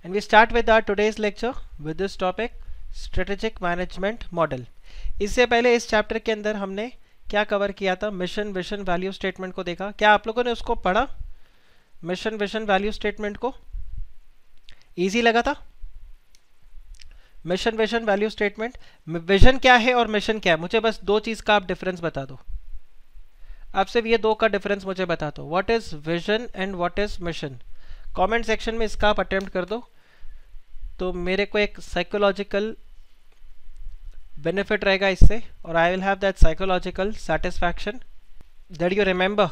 and we start with our today's lecture with this topic strategic management model. इससे पहले इस chapter के अंदर हमने क्या कवर किया था? मिशन विजन वैल्यू स्टेटमेंट को देखा। क्या आप लोगों ने उसको पढ़ा? मिशन विजन वैल्यू स्टेटमेंट को इजी लगा था? Mission vision value statement, vision क्या है और मिशन क्या है, मुझे बस दो चीज का आप डिफरेंस बता दो। आप सिर्फ ये दो का डिफरेंस मुझे बता दो, what is vision and what is mission. Comment section में इसका आप अटेम्प्ट कर दो तो मेरे को एक साइकोलॉजिकल बेनिफिट रहेगा इससे, और I will have that psychological satisfaction that you remember.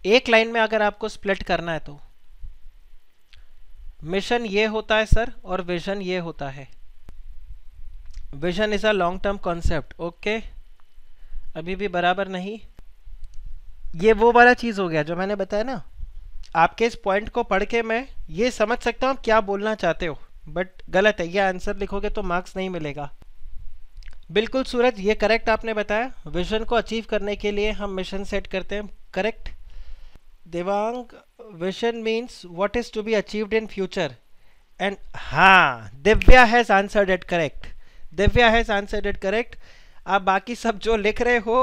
एक लाइन में अगर आपको स्प्लिट करना है तो मिशन ये होता है सर और विजन ये होता है। Vision is a long term concept. Okay, अभी भी बराबर नहीं। ये वो वाला चीज हो गया जो मैंने बताया ना, आपके इस पॉइंट को पढ़ के मैं ये समझ सकता हूँ आप क्या बोलना चाहते हो, बट गलत है। ये आंसर लिखोगे तो मार्क्स नहीं मिलेगा। बिल्कुल सूरज, ये करेक्ट आपने बताया। विजन को अचीव करने के लिए हम मिशन सेट करते हैं, correct. Devang, vision means what is to be achieved in future, and हाँ, Divya has answered it correct. Divya has answered it correct. आप बाकी सब जो लिख रहे हो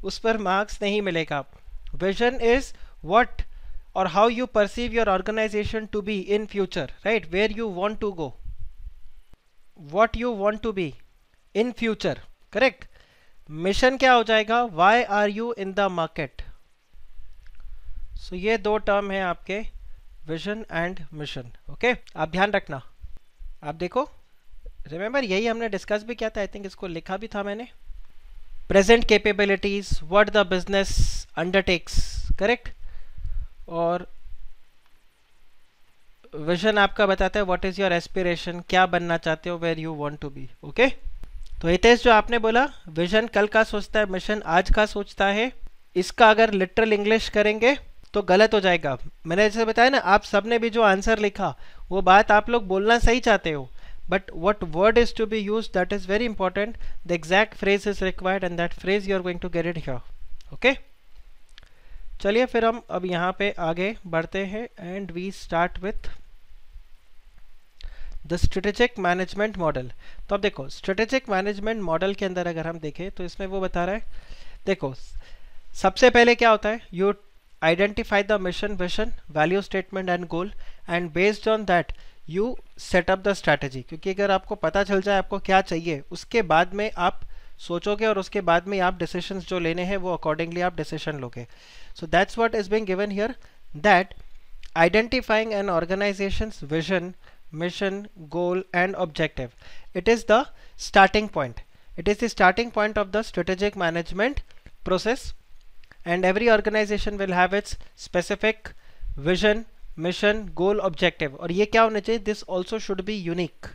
उस पर मार्क्स नहीं मिलेगा। Vision is what or how you perceive your organization to be in future, right? Where you want to go, what you want to be in future, correct? mission क्या हो जाएगा? why are you in the market? so ये दो term है आपके vision and mission. okay, आप ध्यान रखना। आप देखो, रिमेंबर यही हमने डिस्कस भी किया था, आई थिंक इसको लिखा भी था मैंने। Present capabilities, what the business undertakes, correct. और विजन आपका बताता है व्हाट इज योर एस्पिरेशन, क्या बनना चाहते हो, where you want to be. Okay, तो हितेश जो आपने बोला विजन कल का सोचता है, मिशन आज का सोचता है, इसका अगर लिटरल इंग्लिश करेंगे तो गलत हो जाएगा। मैंने जैसे बताया ना, आप सबने भी जो आंसर लिखा वो बात आप लोग बोलना सही चाहते हो, but what word is to be use that is very important. The exact phrase is required and that phrase you are going to get it here. Okay, चलिए फिर हम अब यहाँ पे आगे बढ़ते हैं and we start with the strategic management model. तो अब देखो, स्ट्रेटेजिक मैनेजमेंट मॉडल के अंदर अगर हम देखें तो इसमें वो बता रहा है, देखो सबसे पहले क्या होता है, you identify the mission vision value statement and goal, and based on that you setup the strategy. क्योंकि अगर आपको पता चल जाए आपको क्या चाहिए, उसके बाद में आप सोचोगे और उसके बाद में आप डिसीजंस जो लेने हैं वो अकॉर्डिंगली आप डिसीजन लोगे। So that's what is being given here, that identifying an organization's vision, mission, goal and objective. It is the starting point. It is the starting point of the strategic management process, and every organization will have its specific vision, mission, goal, objective. और ये क्या होना चाहिए? This also should be unique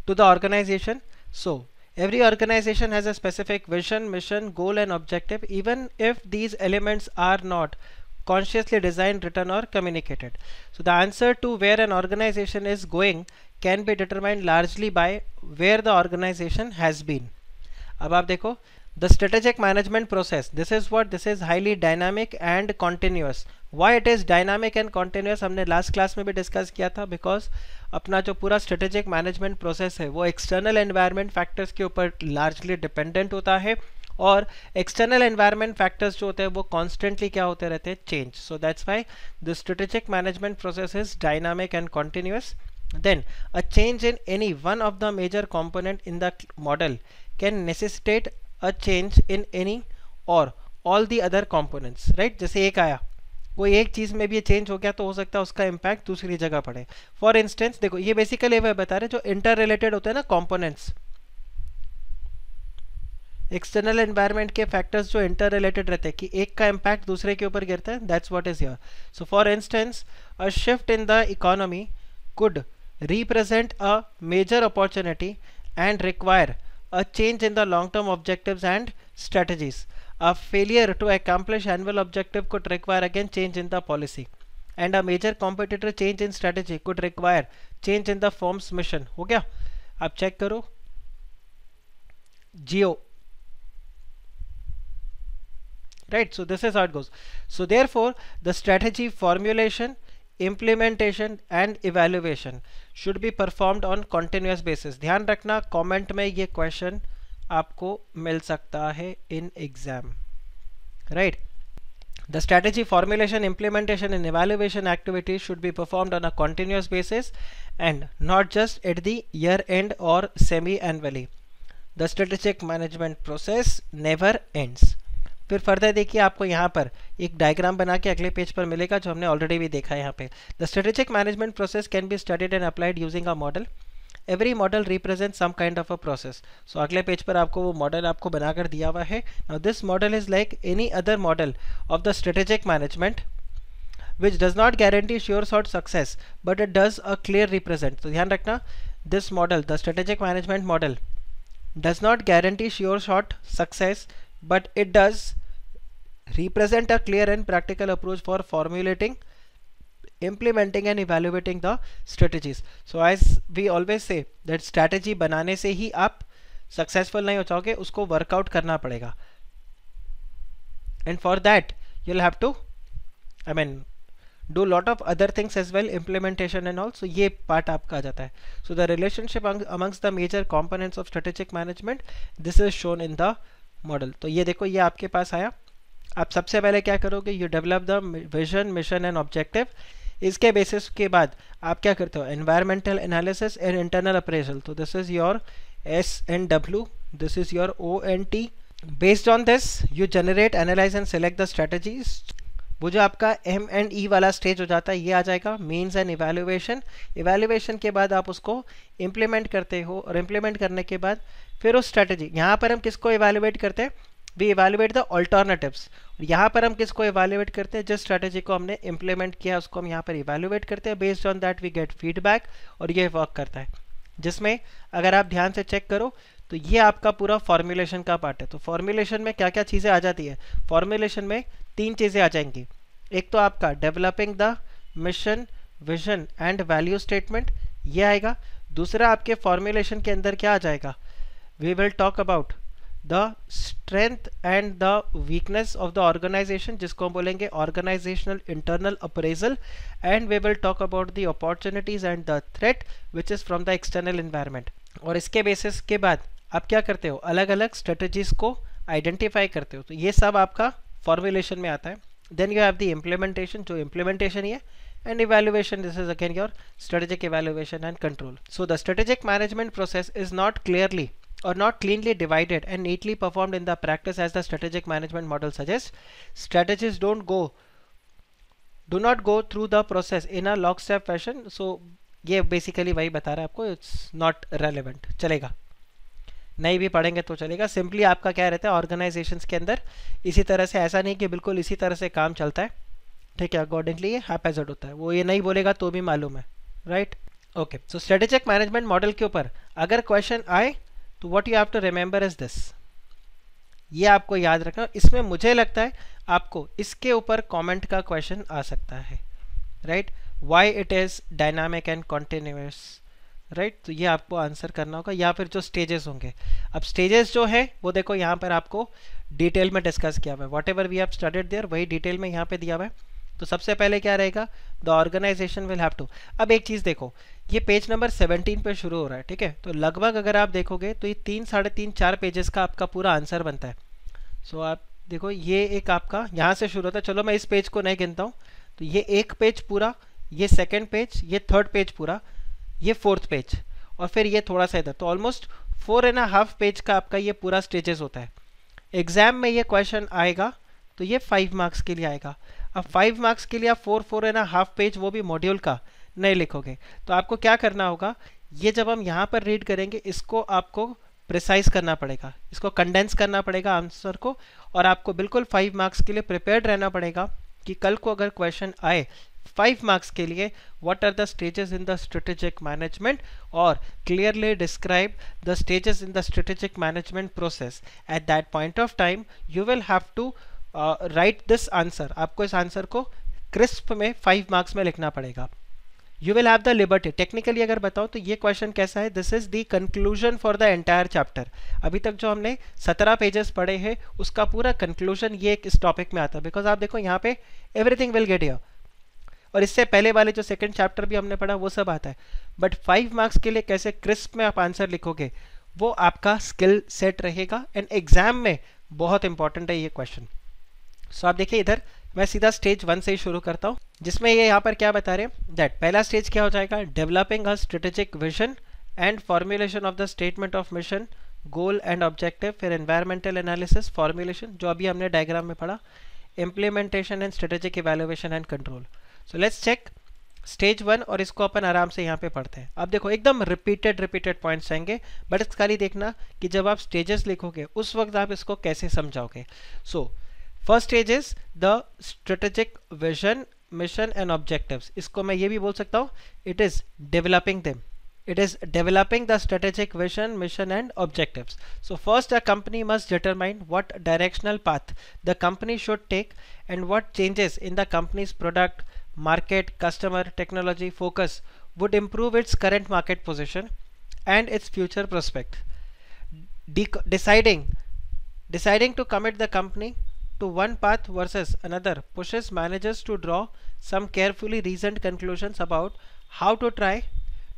to the organization. So every organization has a specific vision, mission, goal and objective, even if these elements are not consciously designed, written or communicated. So the answer to where an organization is going can be determined largely by where the organization has been. अब आप देखो, the strategic management process, this is highly dynamic and continuous. Why it is dynamic and continuous हमने last class में भी discuss किया था, because अपना जो पूरा स्ट्रेटेजिक मैनेजमेंट प्रोसेस है वो एक्सटर्नल एनवायरनमेंट फैक्टर्स के ऊपर लार्जली डिपेंडेंट होता है, और एक्सटर्नल एनवायरनमेंट फैक्टर्स जो होते हैं वो कॉन्स्टेंटली क्या होते रहते हैं? Change. So that's why the strategic management process is dynamic and continuous. Then a change in any one of the major component in the model can necessitate a change in any or all the other components, right? जैसे एक आया, कोई एक चीज में भी change हो गया तो हो सकता है उसका इम्पैक्ट दूसरी जगह पड़े। फॉर इंस्टेंस देखो, ये बेसिकली वह बता रहे जो इंटर रिलेटेड होते हैं ना कंपोनेंट्स, एक्सटर्नल एनवायरनमेंट के फैक्टर्स जो इंटर रिलेटेड रहते हैं कि एक का इम्पैक्ट दूसरे के ऊपर गिरता है, that's what is here. So for instance a shift in the economy could represent a major opportunity and require a change in the long-term objectives and strategies. A failure to accomplish annual objective could require again change in the policy, and a major competitor change in strategy could require change in the firm's mission. हो गया? आप check करो, जियो right? So this is how it goes. So therefore the strategy formulation, implementation and evaluation should be performed on continuous basis. ध्यान रखना comment में ये question आपको मिल सकता है in exam, right? The strategy formulation, implementation and evaluation activities should be performed on a continuous basis and not just at the year end or semi-annually. The strategic management process never ends. फिर further देखिए आपको यहाँ पर एक diagram बना के अगले page पर मिलेगा जो हमने ऑलरेडी भी देखा है यहाँ पे. The strategic management process can be studied and applied using a model. Every model represent some kind of a process. So अगले पेज पर आपको वो मॉडल आपको बनाकर दिया हुआ है. Now this model is like any other model of the strategic management which does not guarantee sure shot success but it does a clear represent. तो ध्यान रखना this model, the strategic management model, does not guarantee sure shot success but it does represent a clear and practical approach for formulating, implementing and evaluating the strategies. So as we always say that strategy बनाने से ही आप successful नहीं हो जाओगे, उसको workout करना पड़ेगा. And for that you'll have to do lot of other things as well, implementation and all. So ये part आपका आ जाता है. So the relationship amongst the major components of strategic management, this is shown in the model. तो ये देखो ये आपके पास आया. आप सबसे पहले क्या करोगे, you develop the vision, mission and objective. इसके बेसिस के बाद आप क्या करते हो, environmental analysis and internal appraisal. तो this is your S&W, this is your O&T. Based on this you generate, analyze and select the strategies. वो जो आपका M&E वाला स्टेज हो जाता है ये आ जाएगा, मीन्स एंड इवैल्यूएशन. इवैल्यूएशन के बाद आप उसको इम्प्लीमेंट करते हो और इम्प्लीमेंट करने के बाद फिर उस स्ट्रेटजी, यहाँ पर हम किसको इवैल्यूएट करते हैं, वी इवैल्यूएट द ऑल्टरनेटिव्स. यहाँ पर हम किसको इवैल्यूएट करते हैं, जिस स्ट्रेटजी को हमने इम्प्लीमेंट किया उसको हम यहाँ पर इवैल्यूएट करते हैं. Based on that we get feedback और ये वर्क करता है, जिसमें अगर आप ध्यान से चेक करो तो ये आपका पूरा फॉर्मुलेशन का पार्ट है. तो फॉर्मुलेशन में क्या क्या चीज़ें आ जाती है, फॉर्मुलेशन में 3 चीज़ें आ जाएंगी. एक तो आपका developing the mission, vision and value statement, ये आएगा. दूसरा आपके फॉर्मुलेशन के अंदर क्या आ जाएगा, we will talk about the strength and the weakness of the organisation, जिसको हम बोलेंगे organisational internal appraisal. And we will talk about the opportunities and the threat which is from the external environment. और इसके basis के बाद आप क्या करते हो, अलग अलग स्ट्रेटजीज को आइडेंटिफाई करते हो. तो ये सब आपका फॉर्मुलेशन में आता है. Then you have the implementation, जो इम्प्लीमेंटेशन ही है, and evaluation, this is again your strategic evaluation and control. So the strategic management process is not clearly or not cleanly divided and neatly performed in the practice as the strategic management model suggests. Strategists do not go through the process in a lockstep fashion. So ये basically वही बता रहा है आपको, it's not relevant. चलेगा, नहीं भी पढ़ेंगे तो चलेगा. सिंपली आपका क्या रहता है ऑर्गेनाइजेशंस के अंदर, इसी तरह से, ऐसा नहीं कि बिल्कुल इसी तरह से काम चलता है, ठीक है. अकॉर्डिंगली ये हैपेजर्ड होता है, वो ये नहीं बोलेगा तो भी मालूम है, right. Okay, so strategic management model के ऊपर अगर क्वेश्चन आए तो what you have to remember is this, ये आपको याद रखना. इसमें मुझे लगता है आपको इसके ऊपर कमेंट का क्वेश्चन आ सकता है, right. Why it is dynamic and continuous, right. तो ये आपको आंसर करना होगा. या फिर जो स्टेजेस होंगे, अब स्टेजेस जो है वो देखो यहाँ पर आपको डिटेल में डिस्कस किया हुआ है. Whatever we have studied there वही डिटेल में यहाँ पे दिया हुआ है. तो सबसे पहले क्या रहेगा, the organisation will have to. अब एक चीज़ देखो, ये पेज नंबर 17 पे शुरू हो रहा है, ठीक है. तो लगभग अगर आप देखोगे तो ये 3, 3.5, 4 पेजेस का आपका पूरा आंसर बनता है. सो आप देखो ये एक आपका यहाँ से शुरू होता है. चलो मैं इस पेज को नहीं गिनता हूँ. तो ये एक पेज पूरा, ये सेकेंड पेज, ये थर्ड पेज पूरा, ये फोर्थ पेज, और फिर ये थोड़ा सा इधर. तो ऑलमोस्ट 4.5 पेज का आपका ये पूरा स्टेजेस होता है. एग्जाम में ये क्वेश्चन आएगा तो ये 5 मार्क्स के लिए आएगा. अब 5 मार्क्स के लिए आप 4.5 पेज, वो भी मॉड्यूल का, नहीं लिखोगे. तो आपको क्या करना होगा, ये जब हम यहाँ पर रीड करेंगे इसको आपको प्रिसाइज करना पड़ेगा, इसको कंडेंस करना पड़ेगा आंसर को, और आपको बिल्कुल 5 मार्क्स के लिए प्रिपेयर्ड रहना पड़ेगा कि कल को अगर क्वेश्चन आए 5 मार्क्स के लिए, what are the stages in the strategic management, और clearly describe the stages in the strategic management process. At that point of time you will have to write this answer. आपको इस answer को crisp में 5 marks में लिखना पड़ेगा. You will have the liberty, technically अगर बताओ तो ये क्वेश्चन कैसा है, this is the conclusion for the entire chapter. अभी तक जो हमने 17 पेजेस पढ़े हैं उसका पूरा कंक्लूजन ये इस टॉपिक में आता है, बिकॉज आप देखो यहाँ पे एवरीथिंग विल गेट हियर, और इससे पहले वाले जो सेकंड चैप्टर भी हमने पढ़ा वो सब आता है। बट 5 मार्क्स के लिए कैसे क्रिस्प में आप आंसर लिखोगे वो आपका स्किल सेट रहेगा, एंड एग्जाम में बहुत इंपॉर्टेंट है ये क्वेश्चन। सो आप देखिए इधर मैं सीधा स्टेज 1 से ही शुरू करता हूँ, जिसमें ये यहाँ पर क्या बता रहे हैं दैट पहला स्टेज क्या हो जाएगा, developing a strategic vision and formulation of the statement of mission, goal and objective, फिर एनवायरमेंटल एनालिसिस, फॉर्मुलेशन जो अभी हमने डायग्राम में पढ़ा, implementation and strategic evaluation and control. So let's check stage 1 और इसको अपन आराम से यहाँ पे पढ़ते हैं। अब देखो एकदम रिपीटेड पॉइंट्स आएंगे, बट इस खाली देखना कि जब आप स्टेजेस लिखोगे उस वक्त आप इसको कैसे समझाओगे। So first stage is the strategic vision, mission and objectives. इसको मैं ये भी बोल सकता हूँ, it is developing them, it is developing the strategic vision, mission and objectives. So first a company must determine what directional path the company should take and what changes in the company's product, market, customer, technology focus would improve its current market position and its future prospect. Deciding to commit the company to one path versus another pushes managers to draw some carefully reasoned conclusions about how to try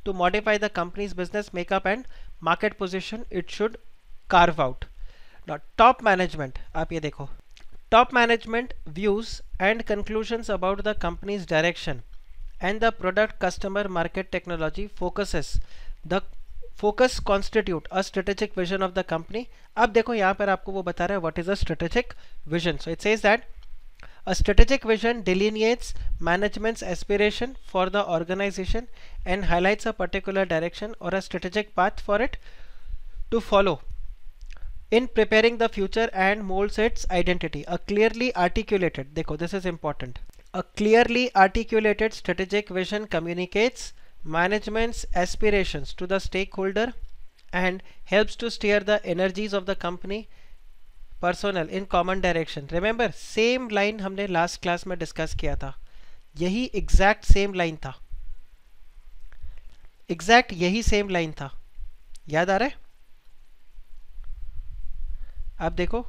to modify the company's business makeup and market position it should carve out. Now top management, आप ये देखो, top management views and conclusions about the company's direction and the product, customer, market, technology focuses. The focus constitute a strategic vision of the company. अब देखो यहाँ पर आपको वो बता रहा है what is a strategic vision. So it says that a strategic vision delineates management's aspiration for the organization and highlights a particular direction or a strategic path for it to follow in preparing the future and molds its identity. A clearly articulated, देखो this is important, a clearly articulated strategic vision communicates management's aspirations to the stakeholder and helps to steer the energies of the company personal in common direction. Remember same line हमने last class में discuss किया था, यही exact same line था, exact यही same line था, याद आ रहा है? आप देखो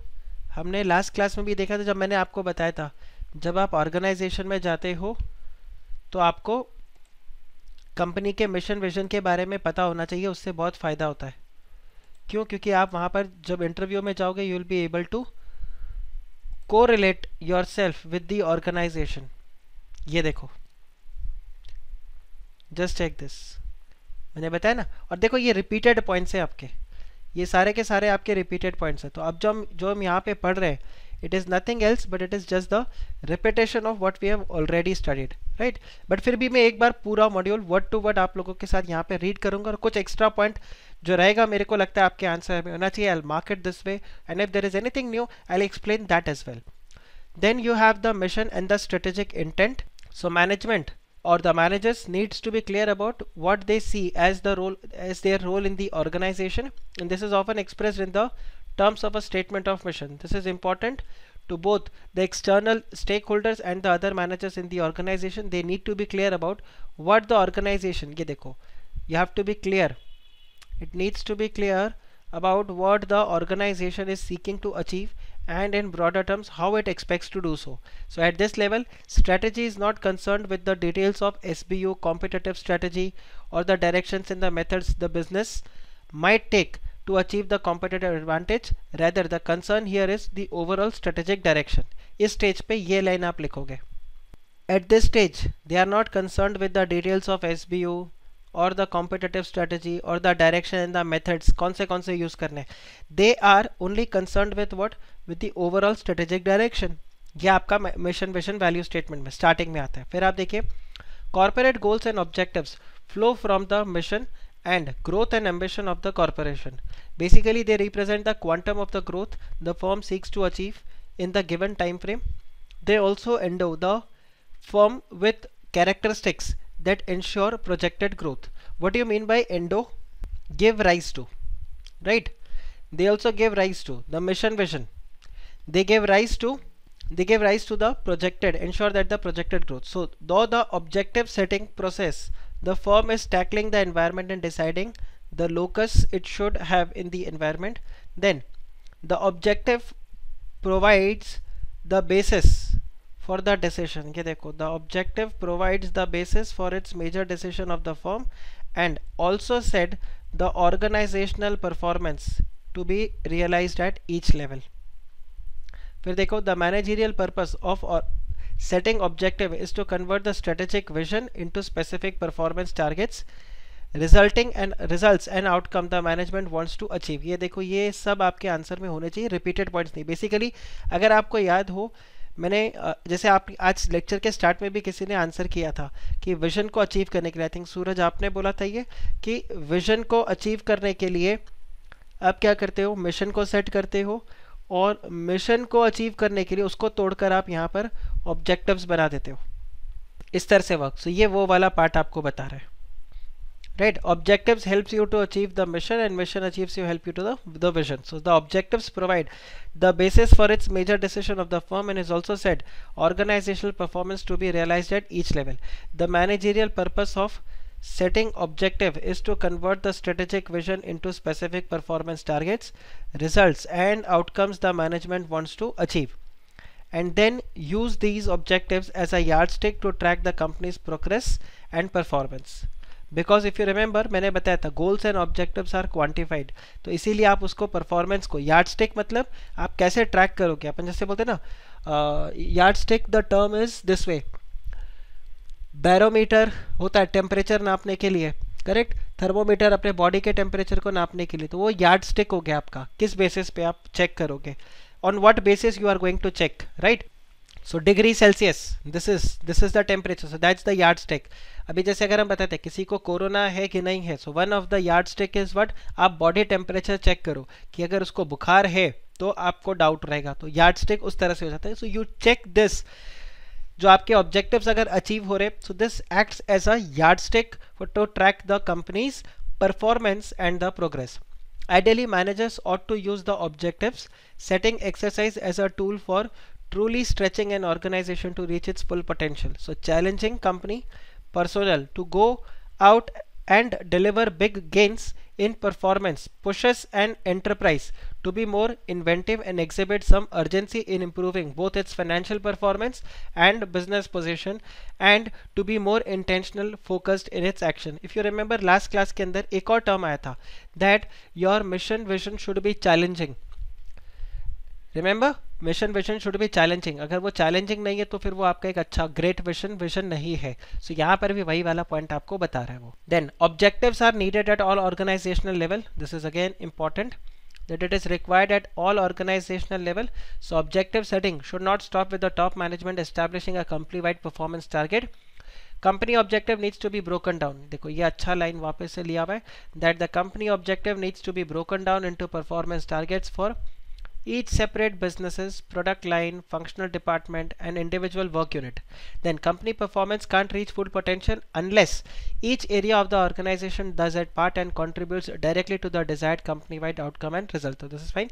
हमने लास्ट क्लास में भी देखा था, जब मैंने आपको बताया था जब आप ऑर्गेनाइजेशन में जाते हो तो आपको कंपनी के मिशन विजन के बारे में पता होना चाहिए, उससे बहुत फ़ायदा होता है। क्यों? क्योंकि आप वहाँ पर जब इंटरव्यू में जाओगे you will be able to correlate yourself with the organisation. ये देखो जस्ट चेक दिस, मैंने बताया ना, और देखो ये रिपीटेड पॉइंट्स है आपके, ये सारे के सारे आपके रिपीटेड पॉइंट्स हैं। तो अब जो हम यहाँ पे पढ़ रहे हैं it is nothing else but it is just the repetition of what we have already studied, right. But फिर भी मैं एक बार पूरा मॉड्यूल वर्ड टू वर्ड आप लोगों के साथ यहाँ पे रीड करूँगा, और कुछ एक्स्ट्रा पॉइंट जो रहेगा मेरे को लगता है आपके आंसर में होना चाहिए। I mark it this way and if there is anything new I explain that as well. Then you have the mission and the strategic intent. So management or the managers needs to be clear about what they see as their role in the organization, and this is often expressed in the terms of a statement of mission. This is important to both the external stakeholders and the other managers in the organization. They need to be clear about what the organization, ये देखो, you have to be clear, it needs to be clear about what the organization is seeking to achieve and in broader terms how it expects to do so. So at this level strategy is not concerned with the details of SBU, competitive strategy or the directions and the methods the business might take to achieve the competitive advantage. Rather the concern here is the overall strategic direction. इस stage पे ये line आप लिखोगे. At this stage they are not concerned with the details of SBU और the competitive strategy और the direction and the methods कौन से use करने, they are only concerned with what, with the overall strategic direction. ये आपका mission vision value statement में starting में आता है। फिर आप देखिए corporate goals and objectives flow from the mission and growth and ambition of the corporation. Basically they represent the quantum of the growth the firm seeks to achieve in the given time frame. They also endow the firm with characteristics that ensure projected growth. What do you mean by endow? Give rise to, right? They also give rise to the mission vision. They give rise to the projected, ensure that the projected growth. So though the objective setting process the firm is tackling the environment and deciding the locus it should have in the environment. Then the objective provides the basis for the decision. ये देखो, the objective provides the basis for its major decision of the firm and also said the organizational performance to be realized at each level. फिर देखो, the managerial purpose of setting objective is to convert the strategic vision into specific performance targets resulting and results and outcome the management wants to achieve. ये देखो, ये सब आपके answer में होने चाहिए, रिपीटेड पॉइंट्स नहीं. बेसिकली अगर आपको याद हो, मैंने जैसे आप आज लेक्चर के स्टार्ट में भी किसी ने आंसर किया था कि विजन को अचीव करने के लिए, आई थिंक सूरज आपने बोला था ये, कि विजन को अचीव करने के लिए आप क्या करते हो, मिशन को सेट करते हो और मिशन को अचीव करने के लिए उसको तोड़कर आप यहाँ पर ऑब्जेक्टिव्स बना देते हो. इस तरह से वर्क. सो ये वो वाला पार्ट आपको बता रहा है. Right, objectives helps you to achieve the mission and mission achieves you help you to the vision. So the objectives provide the basis for its major decision of the firm and is also said organizational performance to be realized at each level. The managerial purpose of setting objective is to convert the strategic vision into specific performance targets, results and outcomes the management wants to achieve, and then use these objectives as a yardstick to track the company's progress and performance. Because if you remember, मैंने बताया था goals and objectives are quantified, तो इसीलिए आप उसको performance को yard stick, मतलब आप कैसे ट्रैक करोगे. अपन जैसे बोलते हैं ना, yard stick the term is this way. Barometer होता है टेम्परेचर नापने के लिए, करेक्ट. थर्मोमीटर अपने बॉडी के टेम्परेचर को नापने के लिए. तो वो यार्ड स्टिक हो गया आपका. किस बेसिस पे आप चेक करोगे, on what basis you are going to check, right. So degree Celsius, this is the temperature, so that's the yard stick. अभी जैसे अगर हम बताते हैं किसी को कोरोना है कि नहीं है, so one of the yard stick is what, आप बॉडी टेम्परेचर चेक करो कि अगर उसको बुखार है तो आपको डाउट रहेगा, तो यार्ड स्टिक उस तरह से हो जाता है. सो यू चेक दिस, जो आपके ऑब्जेक्टिव्स अगर अचीव हो रहे, so this acts as a yard stick to track the company's performance and the progress. Ideally, managers ought to use the objectives setting exercise as a tool for truly stretching an organization to reach its full potential. So challenging company personnel to go out and deliver big gains in performance pushes an enterprise to be more inventive and exhibit some urgency in improving both its financial performance and business position and to be more intentional focused in its action. If you remember last class के अंदर एक और term आया था that your mission vision should be challenging. Remember, mission vision should be challenging. अगर वो challenging नहीं है तो फिर वो आपका एक अच्छा ग्रेट विजन नहीं है. सो यहाँ पर भी वही वाला पॉइंट आपको बता रहा है वो. Then objectives are needed at all organisational level. This is again important that it is required at all organizational level. So objective setting should not stop with the top management establishing a company-wide performance target. Company objective needs to be broken down. देखो ये अच्छा line वापस से लिया हुआ है, that the company objective needs to be broken down into performance targets for each separate businesses, product line, functional department and individual work unit. Then company performance can't reach full potential unless each area of the organization does its part and contributes directly to the desired company-wide outcome and result. So this is fine.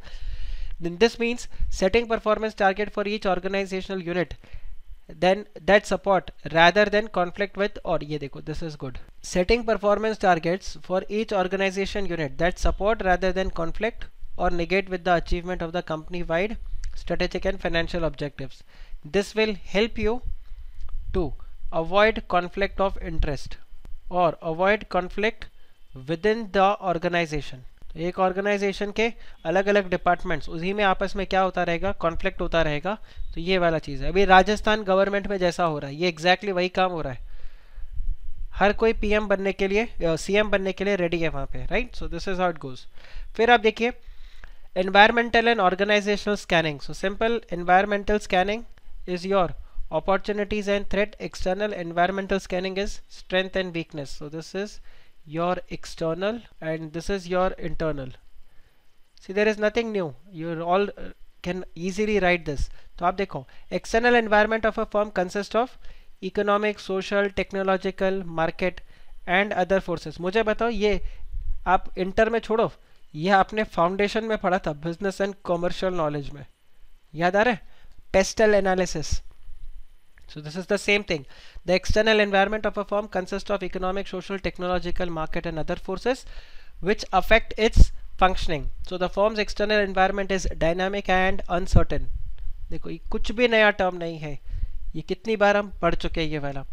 Then this means setting performance target for each organizational unit then that support rather than conflict with, or ये देखो, this is good. Setting performance targets for each organization unit that support rather than conflict or negate with the achievement of the company-wide strategic and financial objectives. This will help you to avoid conflict of interest or avoid conflict within the organization. तो एक organisation के अलग अलग departments, उसी में आपस में क्या होता रहेगा, कॉन्फ्लिक्ट होता रहेगा. तो ये वाला चीज़ है. अभी राजस्थान गवर्नमेंट में जैसा हो रहा है, ये एग्जैक्टली वही काम हो रहा है. हर कोई पीएम बनने के लिए, सीएम बनने के लिए रेडी है वहाँ पे, right. So this is how it goes. फिर आप देखिए environmental and organizational scanning. So simple environmental scanning is your opportunities and threat. External environmental scanning is strength and weakness. So this is your external and this is your internal. See, there is nothing new. You all can easily write this. तो आप देखो, external environment of a firm consists of economic, social, technological, market and other forces. मुझे बताओ, ये आप inter में छोड़ो, यह आपने फाउंडेशन में पढ़ा था बिजनेस एंड कॉमर्शियल नॉलेज में, याद आ रहा है, pastel analysis. So this is the same thing. The external environment of a firm consists of economic, social, technological, market and other forces which affect its functioning. So the firm's external environment is dynamic and uncertain. देखो ये कुछ भी नया term नहीं है, ये कितनी बार हम पढ़ चुके हैं ये वाला.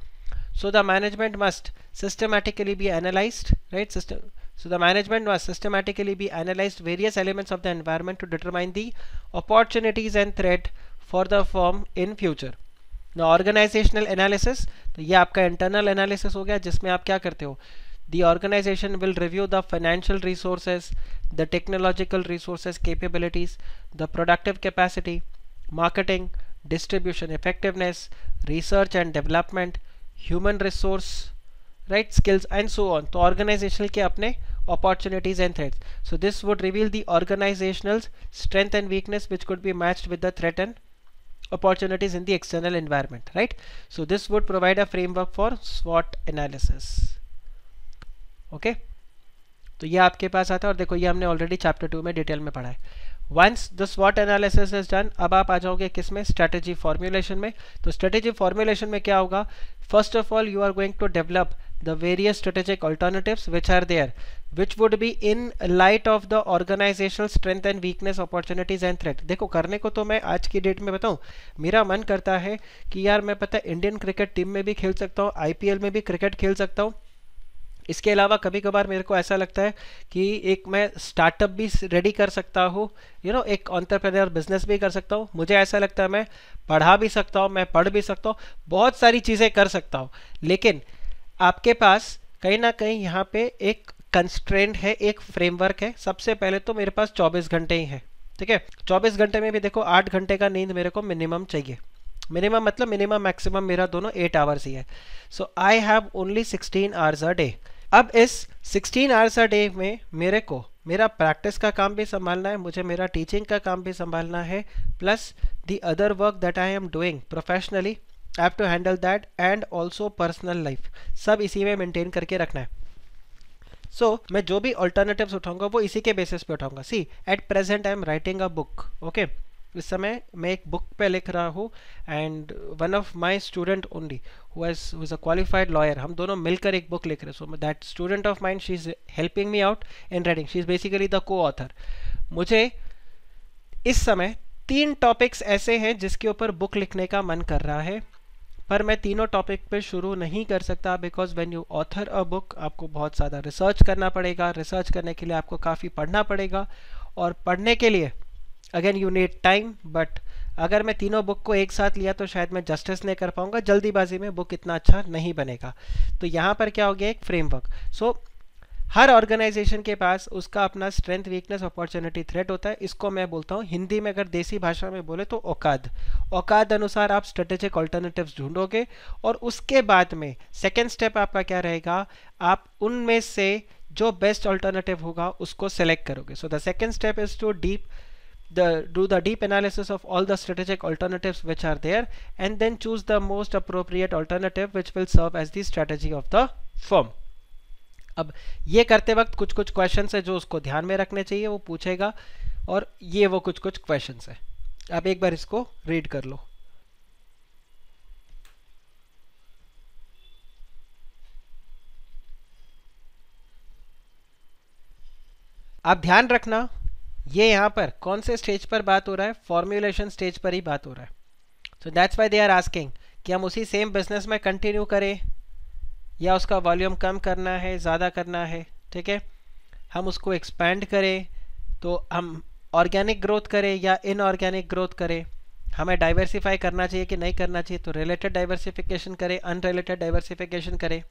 So the management must systematically be analyzed, right? So the management must systematically be analyzed various elements of the environment to determine the opportunities and threat for the firm in future. Now organizational analysis, तो ये आपका internal analysis हो गया जिसमें आप क्या करते हो. The organization will review the financial resources, the technological resources capabilities, the productive capacity, marketing, distribution effectiveness, research and development, human resource, right, skills and so on. तो organizational के अपने opportunities and threats. So this would reveal the organizational strength and weakness which could be matched with the threat and opportunities in the external environment, right? So this would provide a framework for SWOT analysis. Okay, तो ये आपके पास आता है और देखो ये हमने already chapter 2 में डिटेल में पढ़ा है. वंस द स्वॉट एनालिसिस इज डन, अब आप आ जाओगे किस में, स्ट्रेटेजी फॉर्मुलेशन में. तो स्ट्रेटेजी फॉर्मुलेशन में क्या होगा, first of all you are going to develop the various strategic alternatives which are there, which would be in light of the organizational strength and weakness, opportunities and threat. देखो करने को तो मैं आज की डेट में बताऊं, मेरा मन करता है कि यार मैं पता इंडियन क्रिकेट टीम में भी खेल सकता हूँ, आईपीएल में भी क्रिकेट खेल सकता हूँ. इसके अलावा कभी कभार मेरे को ऐसा लगता है कि एक मैं स्टार्टअप भी रेडी कर सकता हूँ, एक एंटरप्रेन्योर बिजनेस भी कर सकता हूँ. मुझे ऐसा लगता है मैं पढ़ा भी सकता हूँ, मैं पढ़ भी सकता हूँ, बहुत सारी चीज़ें कर सकता हूँ. लेकिन आपके पास कहीं ना कहीं यहाँ पे एक कंस्ट्रेंट है, एक फ्रेमवर्क है. सबसे पहले तो मेरे पास 24 घंटे ही है, ठीक है. 24 घंटे में भी देखो 8 घंटे का नींद मेरे को मिनिमम चाहिए. मिनिमम मतलब मिनिमम मैक्सिमम मेरा दोनों 8 आवर्स ही है. So I have only 16 hours a day. अब इस 16 आवर्स अ डे में मेरे को मेरा प्रैक्टिस का काम भी संभालना है, मुझे मेरा टीचिंग का काम भी संभालना है, plus the other work that I am doing professionally I have to handle that and also personal life, सब इसी में मेंटेन करके रखना है. So मैं जो भी alternatives उठाऊंगा वो इसी के बेसिस पे उठाऊंगा. See, at present I am writing a book, okay? इस समय मैं एक बुक पे लिख रहा हूँ and one of my student only who is a qualified lawyer, हम दोनों मिलकर एक बुक लिख रहे हैं. So that student of mine, she is helping me out in writing. She is basically the co-author. मुझे इस समय 3 टॉपिक्स ऐसे हैं जिसके ऊपर बुक लिखने का मन कर रहा है, पर मैं तीनों टॉपिक पे शुरू नहीं कर सकता because when you author a book आपको बहुत ज़्यादा रिसर्च करना पड़ेगा. रिसर्च करने के लिए आपको काफ़ी पढ़ना पड़ेगा और पढ़ने के लिए again you need time. But अगर मैं तीनों बुक को एक साथ लिया तो शायद मैं जस्टिस नहीं कर पाऊंगा, जल्दीबाजी में बुक इतना अच्छा नहीं बनेगा. तो यहाँ पर क्या हो गया, एक फ्रेमवर्क. सो हर ऑर्गेनाइजेशन के पास उसका अपना स्ट्रेंथ, वीकनेस, अपॉर्चुनिटी, थ्रेट होता है. इसको मैं बोलता हूँ हिंदी में, अगर देसी भाषा में बोले तो औकात. औकात अनुसार आप स्ट्रेटेजिक ऑल्टरनेटिव्स ढूंढोगे और उसके बाद में सेकेंड स्टेप आपका क्या रहेगा, आप उनमें से जो बेस्ट ऑल्टरनेटिव होगा उसको सेलेक्ट करोगे. So the second step is to do the deep analysis of all the strategic alternatives which are there and then choose the most appropriate alternative which will serve as the strategy of the firm. अब ये करते वक्त कुछ कुछ questions है जो उसको ध्यान में रखने चाहिए, वो पूछेगा, और ये वो कुछ कुछ क्वेश्चंस है. आप एक बार इसको रीड कर लो. आप ध्यान रखना ये यहाँ पर कौन से स्टेज पर बात हो रहा है, फॉर्मुलेशन स्टेज पर ही बात हो रहा है. So that's why they are asking कि हम उसी सेम बिजनेस में कंटिन्यू करें या उसका वॉल्यूम कम करना है, ज़्यादा करना है, ठीक है. हम उसको एक्सपैंड करें तो हम ऑर्गेनिक ग्रोथ करें या इनऑर्गेनिक ग्रोथ करें, हमें डाइवर्सिफाई करना चाहिए कि नहीं करना चाहिए, तो रिलेटेड डाइवर्सिफिकेशन करें, अनरिलेटेड डाइवर्सिफिकेशन करें.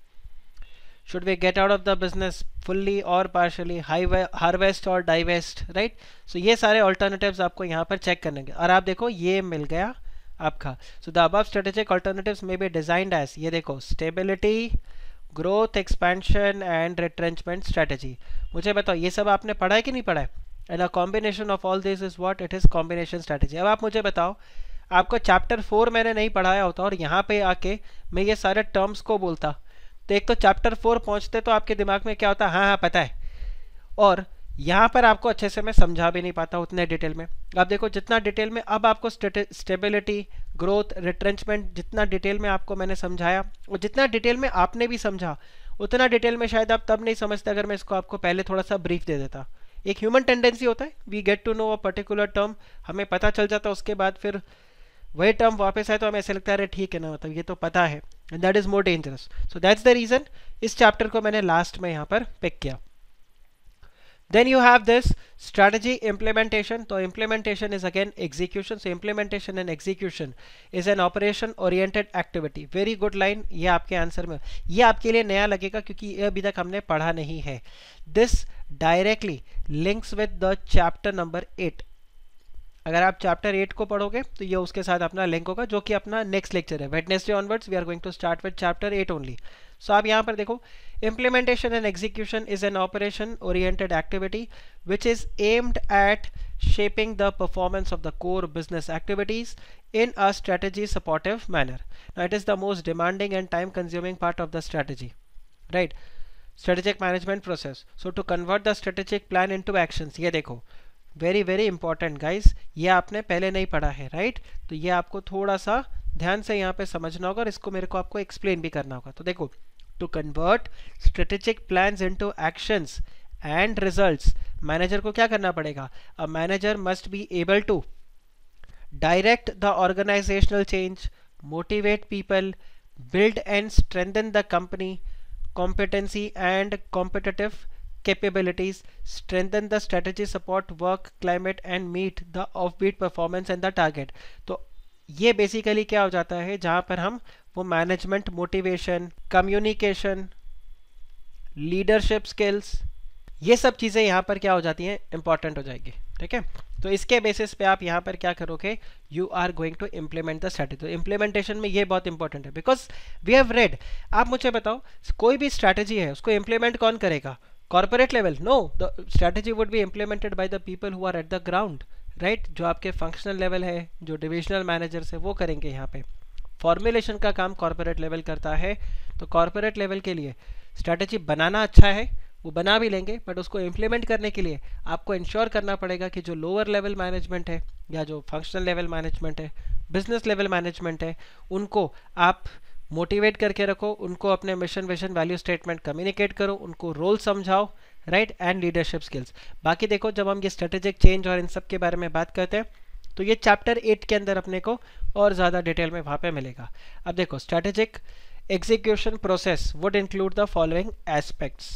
Should we get out of the business fully और पार्शली, हार्वेस्ट और डाइवेस्ट, राइट. सो ये सारे ऑल्टरनेटिव्स आपको यहाँ पर चेक करने और आप देखो ये मिल गया आपका. So the above strategic alternatives में बी डिजाइंड एज, ये देखो, stability, growth, expansion and retrenchment strategy. मुझे बताओ ये सब आपने पढ़ा है कि नहीं पढ़ा है? And a combination of all this is what it is combination strategy. अब आप मुझे बताओ, आपको चैप्टर 4 मैंने नहीं पढ़ाया होता और यहाँ पे आके मैं ये सारे टर्म्स को बोलता, तो एक तो चैप्टर 4 पहुँचते तो आपके दिमाग में क्या होता, हाँ हाँ पता है, और यहाँ पर आपको अच्छे से मैं समझा भी नहीं पाता उतने डिटेल में. अब देखो जितना डिटेल में अब आपको स्टेबिलिटी, ग्रोथ, रिट्रेंचमेंट, जितना डिटेल में आपको मैंने समझाया और जितना डिटेल में आपने भी समझा उतना डिटेल में शायद आप तब नहीं समझते अगर मैं इसको आपको पहले थोड़ा सा ब्रीफ दे देता। एक ह्यूमन टेंडेंसी होता है, we get to know a particular term, हमें पता चल जाता है, उसके बाद फिर वही टर्म वापस आए तो हमें ऐसे लगता है अरे ठीक है ना, मतलब ये तो पता है, and that is more dangerous. So that's the reason इस चैप्टर को मैंने लास्ट में यहाँ पर पिक किया। Then you have this strategy implementation. So implementation is again execution. So implementation and execution is an operation oriented activity. Very good line. ये आपके answer में, ये आपके लिए नया लगेगा क्योंकि ये अभी तक हमने पढ़ा नहीं है. This directly links with the chapter number 8. अगर आप चैप्टर 8 को पढ़ोगे तो ये उसके साथ अपना लिंक होगा, जो कि अपना नेक्स्ट लेक्चर है. Wednesday onwards we are going to start with chapter 8 only. So आप यहाँ पर देखो, implementation and execution is an operation oriented activity which is aimed at shaping the performance of the core business activities in a strategy supportive manner. Now it is the most demanding and time consuming part of the strategy, right? Strategic management process. So to convert the strategic plan into actions, ये देखो very very important guys, ये आपने पहले नहीं पढ़ा है, right? तो ये आपको थोड़ा सा ध्यान से यहाँ पे समझना होगा और इसको मेरे को आपको एक्सप्लेन भी करना होगा. तो देखो, to convert strategic plans into actions and results, manager को क्या करना पड़ेगा? A manager must be able to direct the organisational change, motivate people, build and strengthen the company competency and competitive capabilities, strengthen the strategy, support work climate and meet the offbeat performance and the target. तो ये basically क्या हो जाता है, जहाँ पर हम वो management, motivation, communication, leadership skills, ये सब चीज़ें यहाँ पर क्या हो जाती हैं, इंपॉर्टेंट हो जाएगी. ठीक है, तो इसके बेसिस पे आप यहाँ पर क्या करोगे, you are going to implement the strategy. तो इम्प्लीमेंटेशन में ये बहुत इंपॉर्टेंट है, बिकॉज वी हैव रेड. आप मुझे बताओ, कोई भी स्ट्रैटेजी है उसको इम्प्लीमेंट कौन करेगा? Corporate level? No, the strategy would be implemented by the people who are at the ground, right? जो आपके फंक्शनल लेवल है, जो डिविजनल मैनेजर्स है, वो करेंगे. यहाँ पे फॉर्मुलेशन का काम कॉर्पोरेट लेवल करता है. तो कॉर्पोरेट लेवल के लिए स्ट्रैटेजी बनाना अच्छा है, वो बना भी लेंगे, बट उसको इम्प्लीमेंट करने के लिए आपको इंश्योर करना पड़ेगा कि जो लोअर लेवल मैनेजमेंट है या जो फंक्शनल लेवल मैनेजमेंट है, बिजनेस लेवल मैनेजमेंट है, उनको आप मोटिवेट करके रखो, उनको अपने mission, vision, value statement communicate करो, उनको रोल समझाओ, राइट? And leadership skills. बाकी देखो, जब हम ये स्ट्रेटेजिक चेंज और इन सब के बारे में बात करते हैं तो ये चैप्टर 8 के अंदर अपने को और ज़्यादा डिटेल में वहाँ पे मिलेगा. अब देखो, strategic execution process would include the following aspects.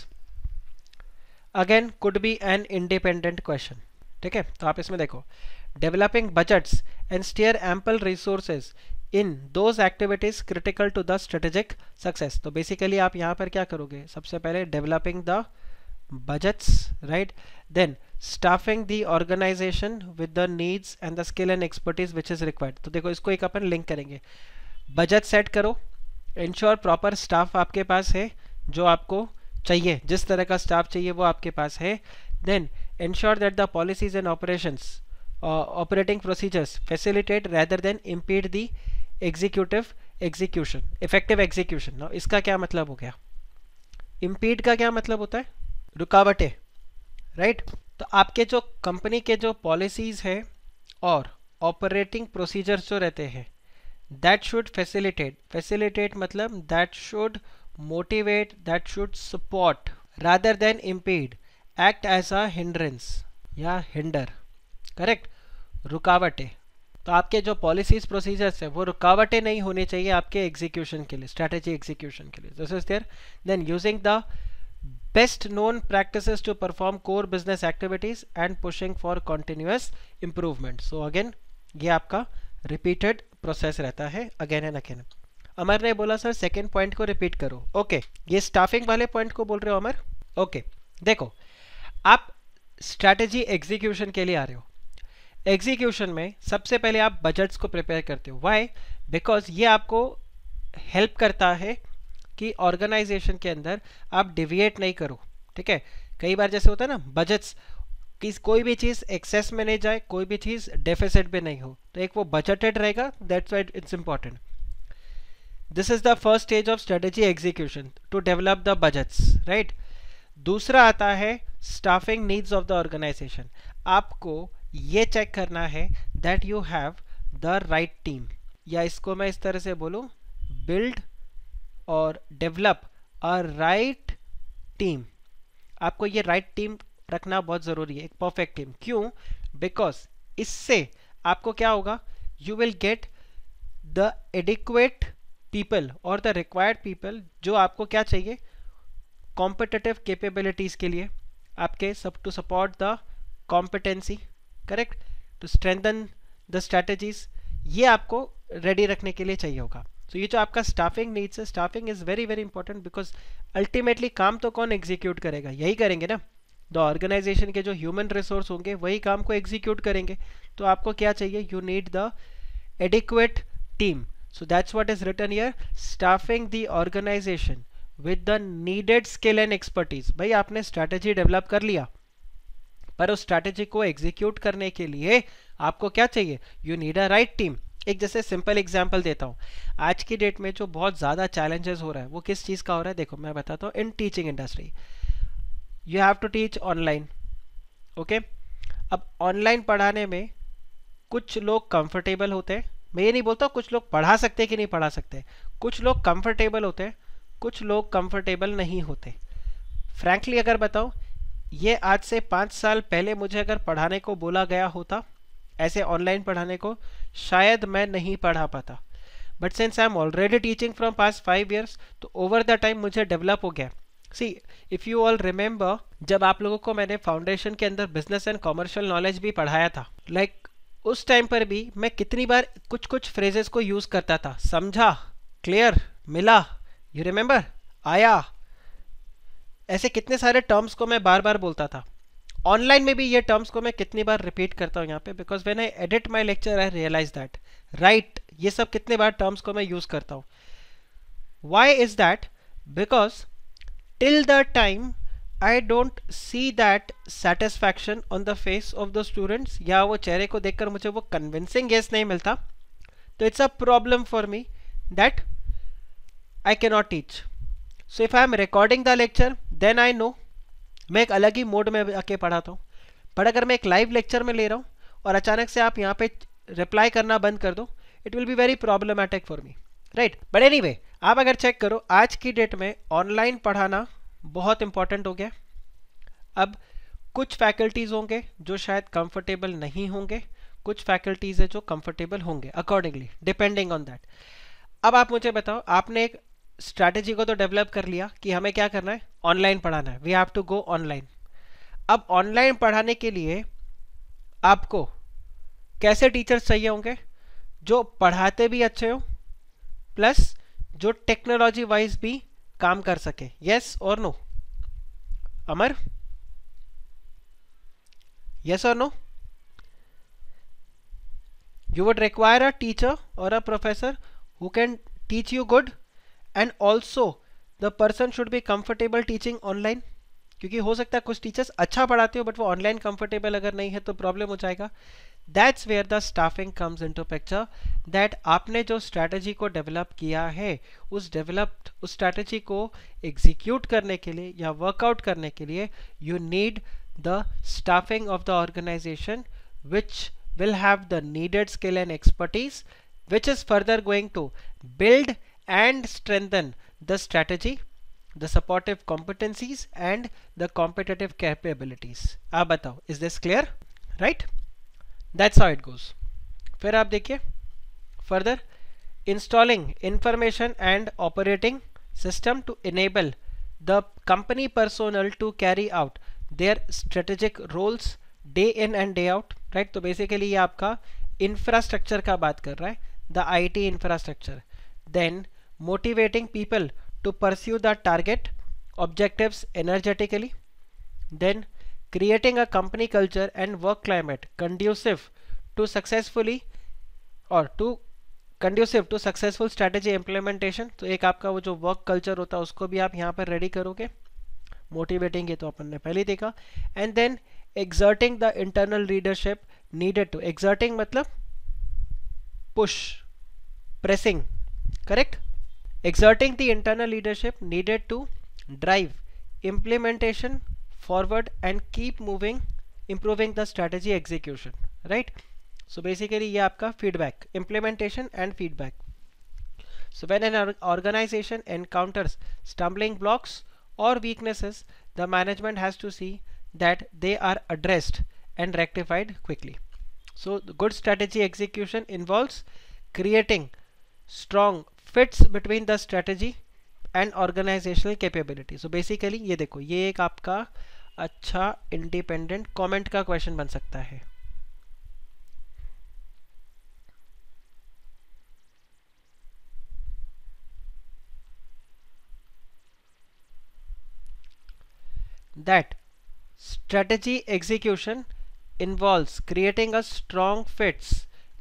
Again could be an independent question. ठीक है, तो आप इसमें देखो, developing budgets and steer ample resources in those activities critical to the strategic success. तो बेसिकली आप यहाँ पर क्या करोगे, सबसे पहले developing the budgets, right? Then staffing the organization with the needs and the skill and expertise which is required. तो देखो, इसको एक अपन लिंक करेंगे. बजट सेट करो, इंश्योर प्रॉपर स्टाफ आपके पास है जो आपको चाहिए, जिस तरह का स्टाफ चाहिए वो आपके पास है. Then ensure that the policies and operations operating procedures facilitate rather than impede the executive execution, effective execution. Now इसका क्या मतलब हो गया? impede का क्या मतलब होता है? रुकावटें, राइट? तो आपके जो कंपनी के जो पॉलिसीज है और ऑपरेटिंग प्रोसीजर्स जो रहते हैं, दैट शुड फैसिलिटेट मतलब that should motivate, that should support rather than impede, act as a hindrance या हिंडर, करेक्ट? रुकावटें. तो आपके जो पॉलिसीज प्रोसीजर्स है वो रुकावटें नहीं होनी चाहिए आपके एग्जीक्यूशन के लिए, स्ट्रैटेजी एग्जीक्यूशन के लिए. This is there. Then using the best known practices to perform core business activities and pushing for continuous improvement. So again ये आपका repeated process रहता है, again and again. अमर ने बोला सर सेकेंड पॉइंट को repeat करो. ओके, ये staffing वाले पॉइंट को बोल रहे हो अमर? ओके, देखो, आप स्ट्रैटेजी एग्जीक्यूशन के लिए आ रहे हो. एग्जीक्यूशन में सबसे पहले आप बजट्स को प्रिपेयर करते हो. वाई? बिकॉज ये आपको हेल्प करता है कि ऑर्गेनाइजेशन के अंदर आप डिविएट नहीं करो. ठीक है, कई बार जैसे होता है ना, बजट्स कि कोई भी चीज़ एक्सेस में नहीं जाए, कोई भी चीज़ डेफिसिट में नहीं हो, तो एक वो बजटेड रहेगा. That's why it's important. This is the first stage of strategy execution, to develop the budgets, right? दूसरा आता है staffing needs of the organisation. आपको ये चेक करना है that you have the right team. या इसको मैं इस तरह से बोलूँ, बिल्ड और डेवलप अ राइट टीम। आपको ये राइट टीम रखना बहुत ज़रूरी है, एक परफेक्ट टीम। क्यों? बिकॉज इससे आपको क्या होगा, you will get the adequate people और द रिक्वायर्ड पीपल जो आपको क्या चाहिए कॉम्पिटिटिव कैपेबिलिटीज के लिए, आपके सब to support the competency, correct, to strengthen the strategies, ये आपको रेडी रखने के लिए चाहिए होगा। तो ये जो आपका स्टाफिंग नीड्स है, staffing is very very important because ultimately काम तो कौन एग्जीक्यूट करेगा, यही करेंगे ना, द ऑर्गेनाइजेशन के जो ह्यूमन रिसोर्स होंगे वही काम को एग्जीक्यूट करेंगे। तो आपको क्या चाहिए, you need the adequate team. So that's what is written here, staffing the organization with the needed skill and expertise। भाई आपने स्ट्रैटेजी डेवलप कर लिया, पर उस स्ट्रैटेजी को एग्जीक्यूट करने के लिए आपको क्या चाहिए, you need a right team. एक जैसे सिंपल एग्जांपल देता हूँ, आज की डेट में जो बहुत ज़्यादा चैलेंजेस हो रहा है वो किस चीज़ का हो रहा है, देखो मैं बताता हूँ। In teaching industry you have to teach online, okay. अब ऑनलाइन पढ़ाने में कुछ लोग कंफर्टेबल होते हैं, मैं ये नहीं बोलता कुछ लोग पढ़ा सकते कि नहीं पढ़ा सकते, कुछ लोग कंफर्टेबल होते हैं, कुछ लोग कंफर्टेबल नहीं होते। फ्रैंकली अगर बताऊं, ये आज से 5 साल पहले मुझे अगर पढ़ाने को बोला गया होता, ऐसे ऑनलाइन पढ़ाने को, शायद मैं नहीं पढ़ा पाता। But since I am already teaching from past 5 years, तो ओवर द टाइम मुझे डेवलप हो गया। सी इफ़ यू ऑल रिमेंबर, जब आप लोगों को मैंने फाउंडेशन के अंदर बिजनेस एंड कॉमर्शियल नॉलेज भी पढ़ाया था, उस टाइम पर भी मैं कितनी बार कुछ कुछ फ्रेजेस को यूज करता था, समझा, क्लियर, मिला, यू रिमेंबर, आया, ऐसे कितने सारे टर्म्स को मैं बार बार बोलता था। ऑनलाइन में भी ये टर्म्स को मैं कितनी बार रिपीट करता हूँ यहाँ पे, because when I edit my lecture I realise that, right, ये सब कितने बार टर्म्स को मैं यूज करता हूँ। Why is that? Because till the time I don't see that satisfaction on the face of the students, या वो चेहरे को देखकर मुझे वो convincing yes नहीं मिलता, तो it's a problem for me that I cannot teach. So if I am recording the lecture, then I know, मैं एक अलग ही मोड में आके पढ़ाता हूँ। पर अगर मैं एक लाइव लेक्चर में ले रहा हूँ और अचानक से आप यहाँ पे रिप्लाई करना बंद कर दो, it will be very problematic for me, right? But anyway, आप अगर चेक करो, आज की डेट में ऑनलाइन पढ़ाना बहुत इंपॉर्टेंट हो गया। अब कुछ फैकल्टीज होंगे जो शायद कंफर्टेबल नहीं होंगे, कुछ फैकल्टीज है जो कंफर्टेबल होंगे, अकॉर्डिंगली डिपेंडिंग ऑन दैट। अब आप मुझे बताओ, आपने एक स्ट्रैटेजी को तो डेवलप कर लिया कि हमें क्या करना है, ऑनलाइन पढ़ाना है, we have to go online. अब ऑनलाइन पढ़ाने के लिए आपको कैसे टीचर्स चाहिए होंगे, जो पढ़ाते भी अच्छे हो प्लस जो टेक्नोलॉजी वाइज भी काम कर सके, यस और no? Amar, yes or no? You would require a teacher or a professor who can teach you good, and also the person should be comfortable teaching online, क्योंकि हो सकता है कुछ टीचर्स अच्छा पढ़ाते हो बट वो ऑनलाइन कंफर्टेबल अगर नहीं है तो प्रॉब्लम हो जाएगा। That's where the staffing comes into picture, that आपने जो स्ट्रैटेजी को डेवलप किया है, उस स्ट्रैटेजी को एग्जीक्यूट करने के लिए या वर्कआउट करने के लिए you need the staffing of the organization which will have the needed skill and expertise, which is further going to build and strengthen the strategy, the supportive competencies and the competitive capabilities। आप बताओ, is this clear? Right? That's how it goes। फिर आप देखिए further, installing information and operating system to enable the company personnel to carry out their strategic roles day in and day out, right? तो basically ये आपका infrastructure का बात कर रहा है, the IT infrastructure. Then motivating people to pursue the target objectives energetically. Then creating a company culture and work climate conducive to successful strategy implementation। तो एक आपका वो जो वर्क कल्चर होता है उसको भी आप यहाँ पर रेडी करोगे। मोटिवेटिंग ये तो अपन ने पहले देखा। And then exerting the internal leadership needed to, exerting मतलब push, pressing, correct? Exerting the internal leadership needed to drive implementation forward and keep moving, improving the strategy execution, right? So basically ये आपका feedback, implementation and feedback. So when an organization encounters stumbling blocks or weaknesses, the management has to see that they are addressed and rectified quickly. So the good strategy execution involves creating strong fits between the strategy and organizational capability. So basically ये देखो, ये एक आपका अच्छा independent comment का question बन सकता है. That strategy execution involves creating a strong fits,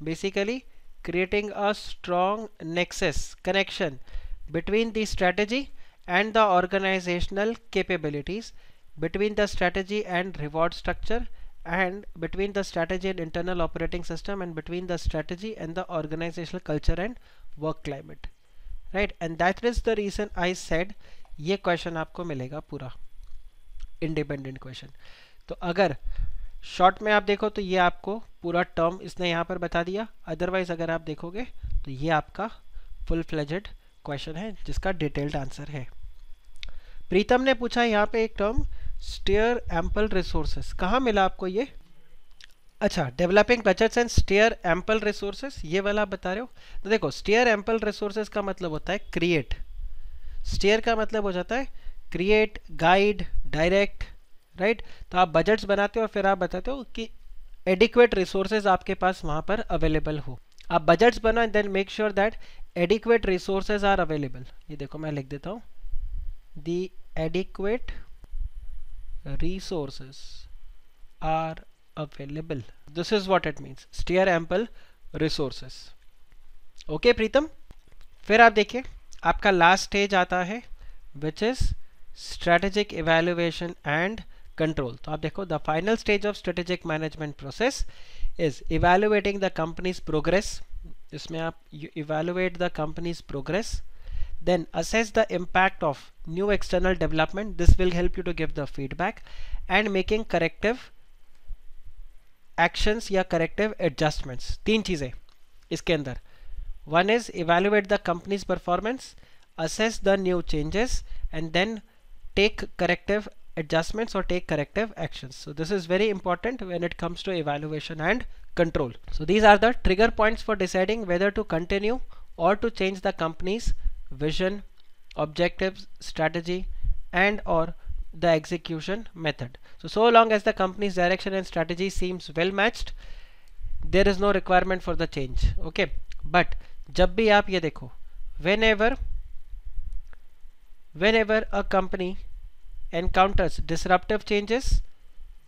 basically creating a strong nexus connection between the strategy and the organizational capabilities, between the strategy and reward structure, and between the strategy and internal operating system, and between the strategy and the organizational culture and work climate, right? And that is the reason I said ये question आपको मिलेगा पूरा independent question. तो अगर short में आप देखो तो ये आपको पूरा टर्म इसने यहाँ पर बता दिया. अदरवाइज अगर आप देखोगे तो ये आपका फुल फ्लेजेड क्वेश्चन है जिसका डिटेल्ड आंसर है. प्रीतम ने पूछा यहाँ पे एक टर्म स्टीयर एम्पल रिसोर्सेस, कहाँ मिला आपको ये? अच्छा, developing budgets and steer ample resources, ये वाला आप बता रहे हो. तो देखो, स्टीयर एम्पल रिसोर्सेस का मतलब होता है क्रिएट. स्टीयर का मतलब हो जाता है क्रिएट, गाइड, डायरेक्ट, राइट. तो आप बजट्स बनाते हो और फिर आप बताते हो कि एडिक्वेट रिसोर्सेज आपके पास वहां पर अवेलेबल हो. आप बजट्स बनाओ and then make sure that adequate resources are available. ये देखो मैं लिख देता हूँ, the adequate resources are available. This is what it means, steer ample resources. Okay Pritam, फिर आप देखिए आपका लास्ट स्टेज आता है which is strategic evaluation and control. तो आप देखो, the final stage of strategic management process is evaluating the company's progress. इसमें आप evaluate the company's progress, then assess the impact of new external development. This will help you to give the feedback and making corrective actions या corrective adjustments. तीन चीजें इसके अंदर. One is evaluate the company's performance, assess the new changes, and then take corrective adjustments or take corrective actions. So this is very important when it comes to evaluation and control. So these are the trigger points for deciding whether to continue or to change the company's vision, objectives, strategy, and or the execution method. So long as the company's direction and strategy seems well matched, there is no requirement for the change. Okay, but जब भी आप ये देखो, whenever a company encounters disruptive changes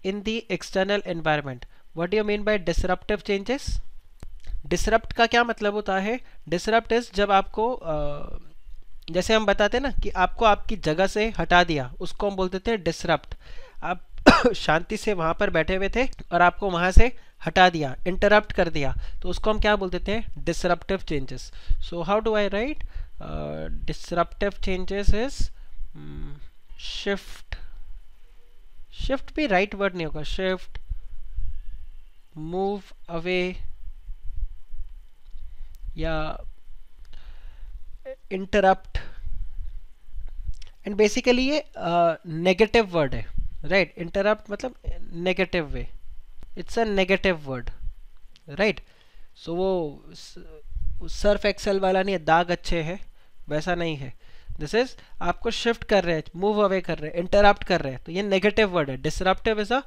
in the external environment. What do you mean by disruptive changes? Disrupt का क्या मतलब होता है? Disrupt is जब आपको जैसे हम बताते हैं ना कि आपको आपकी जगह से हटा दिया, उसको हम बोल देते हैं disrupt. आप शांति से वहां पर बैठे हुए थे और आपको वहां से हटा दिया, इंटरप्ट कर दिया, तो उसको हम क्या बोल देते हैं? Disruptive changes. So how do I write disruptive changes? Is shift. Shift भी राइट वर्ड नहीं होगा. शिफ्ट, मूव अवे या इंटरप्ट. एंड बेसिकली ये नेगेटिव वर्ड है, राइट. इंटरप्ट मतलब negative way, it's a negative word, right. So वो Surf Excel वाला नहीं है, दाग अच्छे है, वैसा नहीं है. दिस इज आपको शिफ्ट कर रहे हैं, मूव अवे कर रहे हैं, इंटरप्ट कर रहे हैं, तो ये नेगेटिव वर्ड है. Disruptive is a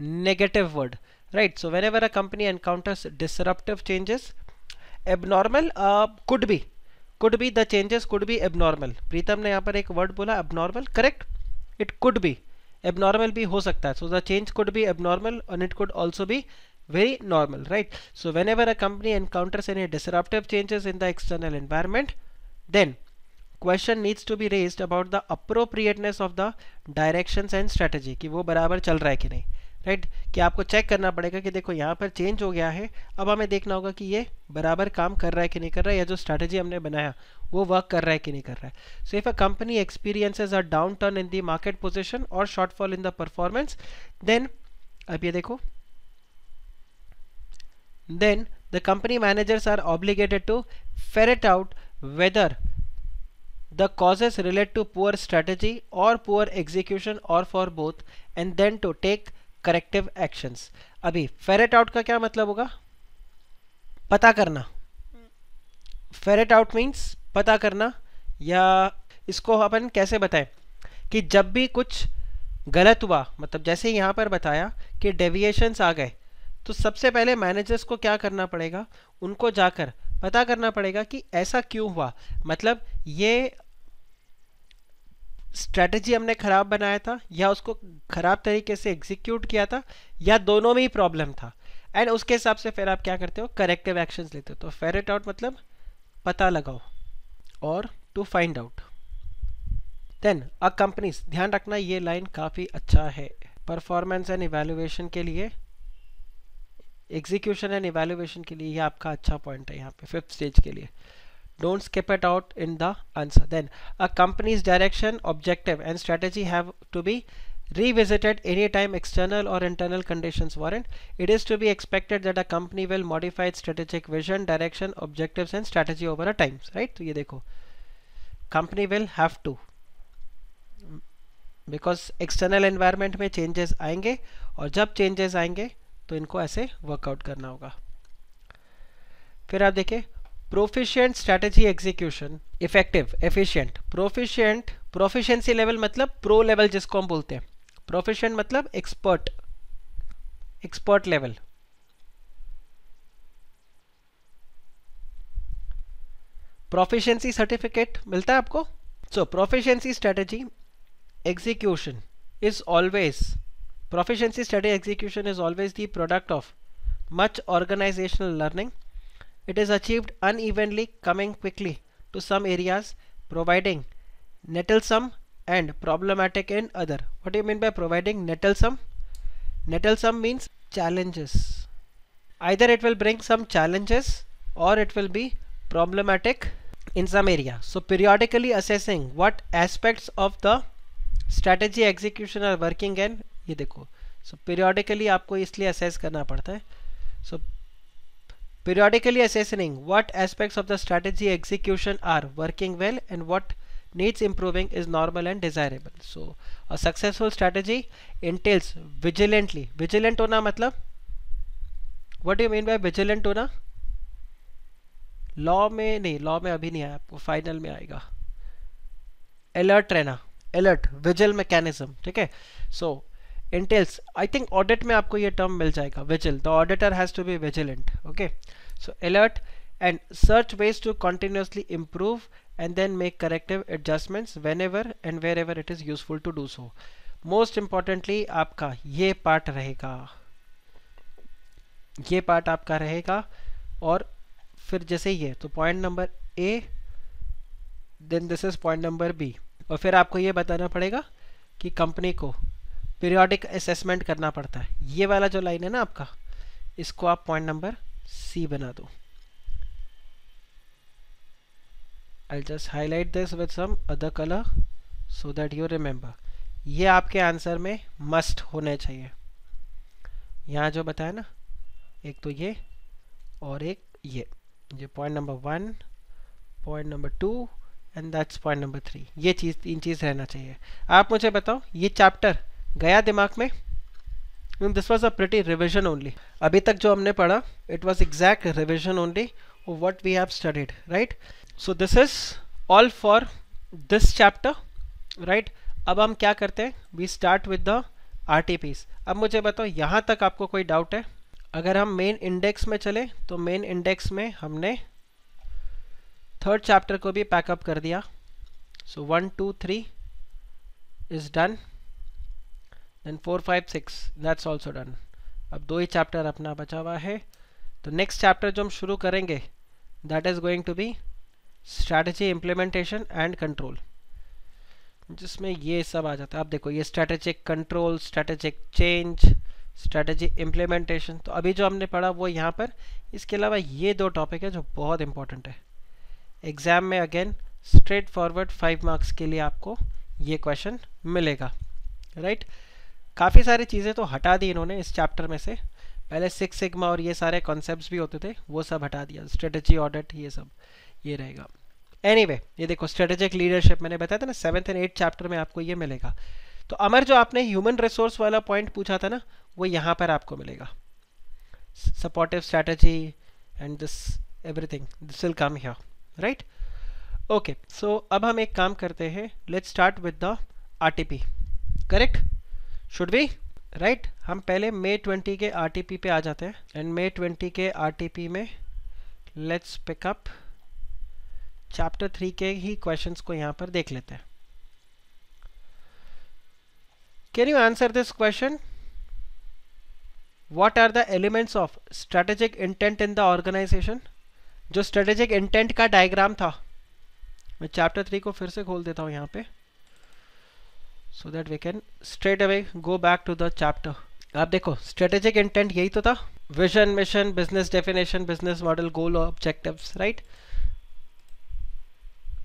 negative word, right. So whenever a company encounters disruptive changes, abnormal could be the changes could be abnormal. Pritam ने यहाँ पर एक वर्ड बोला abnormal, correct. It could be abnormal भी हो सकता है. So the change could be abnormal and it could also be very normal, right. So whenever a company encounters any disruptive changes in the external environment, then question needs to be raised about the appropriateness of the directions and strategy, कि वो बराबर चल रहा है कि नहीं, right. कि आपको चेक करना पड़ेगा कि देखो यहाँ पर चेंज हो गया है, अब हमें देखना होगा कि ये बराबर काम कर रहा है कि नहीं कर रहा है, या जो स्ट्रैटेजी हमने बनाया वो वर्क कर रहा है कि नहीं कर रहा है. So if a company experiences a down turn in the market position और shortfall in the performance, then अब ये देखो then the company managers are obligated to ferret out whether the causes relate to poor strategy or poor execution or for both, and then to take corrective actions. अभी ferret out का क्या मतलब होगा? पता करना. ferret out means पता करना, या इसको अपन कैसे बताएं कि जब भी कुछ गलत हुआ, मतलब जैसे यहाँ पर बताया कि डेविएशंस आ गए, तो सबसे पहले मैनेजर्स को क्या करना पड़ेगा, उनको जाकर पता करना पड़ेगा कि ऐसा क्यों हुआ. मतलब ये स्ट्रेटजी हमने खराब बनाया था, या उसको खराब तरीके से एग्जीक्यूट किया था, या दोनों में ही प्रॉब्लम था, एंड उसके हिसाब से फिर आप क्या करते हो, करेक्टिव एक्शंस लेते हो. तो फेरेट आउट मतलब पता लगाओ, और to find out. Then a company's, ध्यान रखना ये लाइन काफ़ी अच्छा है परफॉर्मेंस एंड इवैल्यूएशन के लिए, एग्जीक्यूशन एंड इवैल्यूएशन के लिए, ये आपका अच्छा पॉइंट है यहाँ पे 5th स्टेज के लिए. Don't skip it out in the answer. Then a company's direction, objective and strategy have to be revisited anytime external or internal conditions warrant. It is to be expected that a company will modify its strategic vision, direction, objectives and strategy over a time. Right? तो ये देखो, company will have to, because external environment में changes आएंगे, और जब changes आएंगे तो इनको ऐसे workout करना होगा. फिर आप देखिए proficient strategy execution, effective, efficient. Proficient, proficiency level मतलब प्रो लेवल जिसको हम बोलते हैं. प्रोफिशिएंट मतलब expert, expert level. Proficiency certificate मिलता है आपको. So proficiency strategy execution is always, proficiency strategy execution is always the product of much organizational learning. It is achieved unevenly, coming quickly to some areas, providing nettlesome and problematic in other. What do you mean by providing nettlesome? Nettlesome means challenges. Either it will bring some challenges or it will be problematic in some area. So periodically assessing what aspects of the strategy execution are working in. ये देखो, so periodically आपको इसलिए assess करना पड़ता है. So periodically assessing what aspects of the strategy execution are working well and what needs improving is normal and desirable. So a successful strategy entails vigilantly. Vigilant होना मतलब, what do you mean by vigilant होना? Law में नहीं, law में अभी नहीं आया, आपको फाइनल में आएगा. अलर्ट रहना, अलर्ट, विजिल मैकेनिज्म. ठीक है. सो entails, I think audit में आपको ये टर्म मिल जाएगा, vigil. The auditor has to be vigilant. Okay. So alert and search ways to continuously improve and then make corrective adjustments whenever and wherever it is useful to do so. Most importantly आपका ये part रहेगा, ये part आपका रहेगा. और फिर जैसे ये, तो point number A, then this is point number B. और फिर आपको ये बताना पड़ेगा कि कंपनी को पीरियोडिक असेसमेंट करना पड़ता है. ये वाला जो लाइन है ना आपका, इसको आप पॉइंट नंबर C बना दो. I'll just highlight this with some other color so that you remember. ये आपके आंसर में मस्ट होने चाहिए. यहाँ जो बताया ना, एक तो ये और एक ये point number 1, point number 2 and that's point number 3. ये चीज़, 3 चीज़ रहना चाहिए. आप मुझे बताओ ये चैप्टर गया दिमाग में? This was a pretty revision only. अभी तक जो हमने पढ़ा, it was exact revision only of what we have studied. Right. So this is all for this chapter. Right. अब हम क्या करते हैं, we start with the RTPs. अब मुझे बताओ यहाँ तक आपको कोई डाउट है? अगर हम मेन इंडेक्स में चले तो मेन इंडेक्स में हमने 3rd चैप्टर को भी पैकअप कर दिया. सो 1, 2, 3 is done. Then 4, 5, 6 that's also done. अब 2 ही चैप्टर अपना बचा हुआ है. तो नेक्स्ट चैप्टर जो हम शुरू करेंगे, that is going to be strategy implementation and control, जिसमें ये सब आ जाता है. आप देखो, ये strategic control, strategic change, strategy implementation. तो अभी जो हमने पढ़ा वो यहाँ पर. इसके अलावा ये 2 टॉपिक है जो बहुत इंपॉर्टेंट है. एग्जाम में अगेन स्ट्रेट फॉरवर्ड 5 मार्क्स के लिए आपको ये क्वेश्चन मिलेगा. राइट. काफ़ी सारी चीज़ें तो हटा दी इन्होंने इस चैप्टर में से. पहले सिक्स सिग्मा और ये सारे कॉन्सेप्ट्स भी होते थे, वो सब हटा दिया, स्ट्रेटेजी ऑडिट ये सब ये रहेगा। एनीवे ये देखो स्ट्रेटेजिक लीडरशिप मैंने बताया था ना 7th and 8th चैप्टर में आपको ये मिलेगा। तो अमर जो आपने ह्यूमन रिसोर्स वाला पॉइंट पूछा था ना, वो यहाँ पर आपको मिलेगा, supportive strategy and this everything this will come here, right. Okay, so अब हम एक काम करते हैं, let's start with the RTP, correct should be right. हम पहले May 20 के आरटीपी पे आ जाते हैं एंड May 20 के आरटीपी में लेट्स पिकअप चैप्टर 3 के ही क्वेश्चंस को यहाँ पर देख लेते हैं। Can you answer this question, what are the elements of strategic intent in the organisation. जो स्ट्रेटेजिक इंटेंट का डायग्राम था, मैं चैप्टर 3 को फिर से खोल देता हूँ यहाँ पे, so that we can straight away go back to the chapter. आप देखो स्ट्रेटेजिक इंटेंट यही तो था, vision, mission, business definition, business model, goal, objectives, right.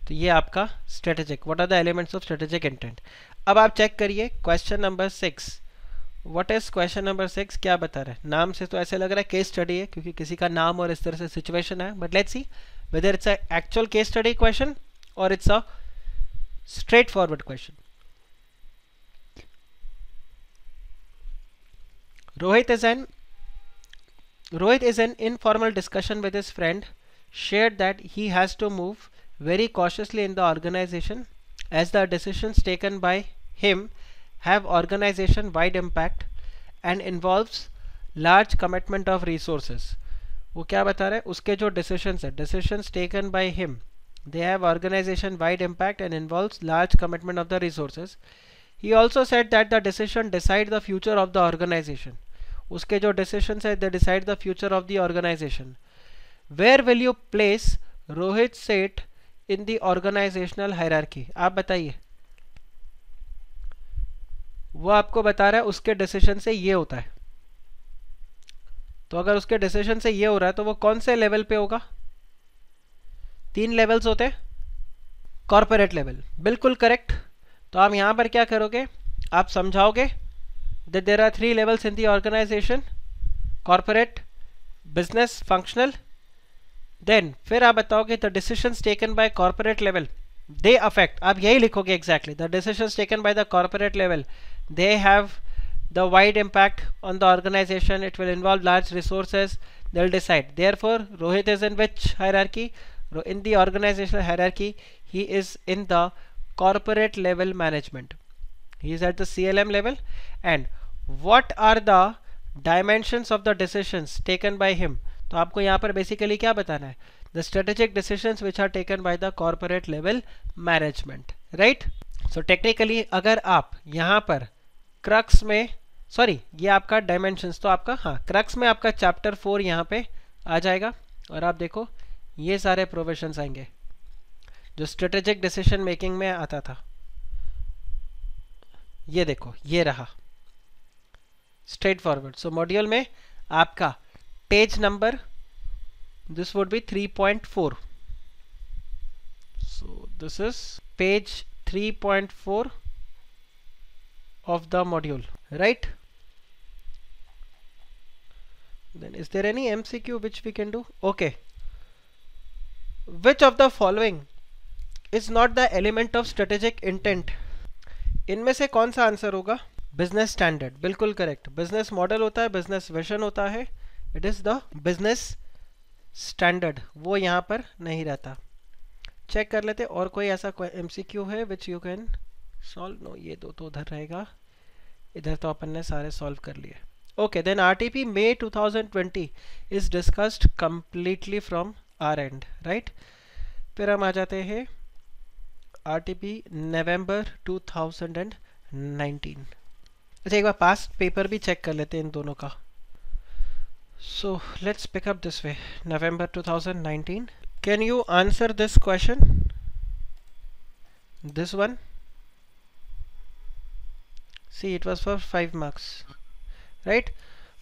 तो ये आपका strategic, what are the elements of strategic intent. अब आप चेक करिए question number 6, what is question number 6, क्या बता रहा है। नाम से तो ऐसे लग रहा है केस स्टडी है, क्योंकि किसी का नाम और इस तरह से सिचुएशन है, but let's see whether it's a actual case study question और it's a straightforward question. Rohit is in informal discussion with his friend, shared that he has to move very cautiously in the organization as the decisions taken by him have organization wide impact and involves large commitment of resources। वो क्या बता रहा है, उसके जो decisions है, decisions taken by him, they have organization wide impact and involves large commitment of the resources। He also said that the decision decide the future of the organization। उसके जो decisions है, they decide the future of the organization। Where will you place Rohit Seth in the organizational hierarchy? आप बताइए। वो आपको बता रहा है उसके decision से ये होता है, तो अगर उसके decision से ये हो रहा है तो वो कौन से लेवल पे होगा। 3 लेवल्स होते हैं, कॉर्पोरेट लेवल, बिल्कुल करेक्ट। तो आप यहाँ पर क्या करोगे, आप समझाओगे that there are 3 levels in the organization, corporate, business, functional। then फिर आप बताओगे the decisions taken by corporate level they affect, आप यही लिखोगे exactly, the decisions taken by the corporate level they have the wide impact on the organization, it will involve large resources, they'll decide। therefore Rohit is in which hierarchy, in the organizational hierarchy he is in the corporate level management, he is at the CLM level। and what are the dimensions of the decisions taken by him, तो आपको यहाँ पर basically क्या बताना है, the strategic decisions which are taken by the corporate level management, right। so technically अगर आप यहाँ पर क्रक्स में, सॉरी ये आपका डायमेंशंस, तो आपका हाँ क्रक्स में आपका चैप्टर 4 यहाँ पे आ जाएगा और आप देखो ये सारे प्रोविजंस आएंगे जो स्ट्रेटेजिक डिसीजन मेकिंग में आता था। ये देखो ये रहा स्ट्रेट फॉरवर्ड। सो मॉड्यूल में आपका page number this would be 3.4, so this is page 3.4 of the module, right। then is there any MCQ which we can do, okay। which of the following is not the element of strategic intent, इनमें से कौन सा answer होगा, business standard, बिल्कुल correct. Business model होता है, business vision होता है, it is the business standard, वो यहाँ पर नहीं रहता। चेक कर लेते और कोई ऐसा MCQ है which you can solve, no ये दो तो उधर रहेगा, इधर तो अपन ने सारे सॉल्व कर लिए। Okay then RTP May 2020 is discussed completely from our end, right. फिर हम आ जाते हैं RTP नवंबर 2019। अच्छा एक बार पास्ट पेपर भी चेक कर लेते हैं इन दोनों का। So let's pick up this way, November 2019। Can you answer this question, this one, see it was for 5 marks, right।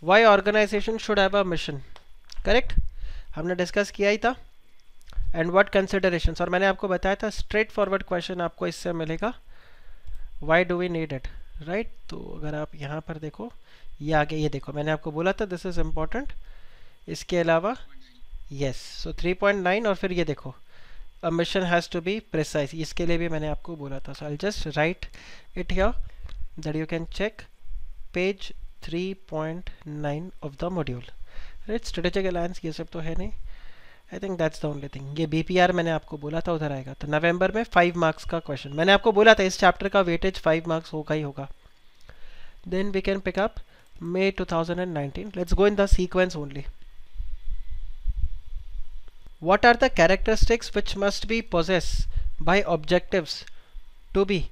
why organization should have a mission, correct, हमने डिस्कस किया ही था। एंड व्हाट कंसिडरेशंस, और मैंने आपको बताया था straight forward question आपको इससे मिलेगा, why do we need it, right। तो अगर आप यहाँ पर देखो ये आगे ये देखो, मैंने आपको बोला था दिस इज इम्पोर्टेंट। इसके अलावा यस, सो 3.9 और फिर ये देखो a mission has to be precise, इसके लिए भी मैंने आपको बोला था। so I'll just write it here that you can check page 3.9 of the module, right? strategic alliance ये सब तो है नहीं, I think that's the only thing। ये BPR मैंने आपको बोला था उधर आएगा, तो नवंबर में 5 मार्क्स का क्वेश्चन मैंने आपको बोला था, इस चैप्टर का वेटेज 5 मार्क्स होगा ही होगा। then we can pick up May 2019, let's go in the sequence only। What are the characteristics which must be possessed by objectives to be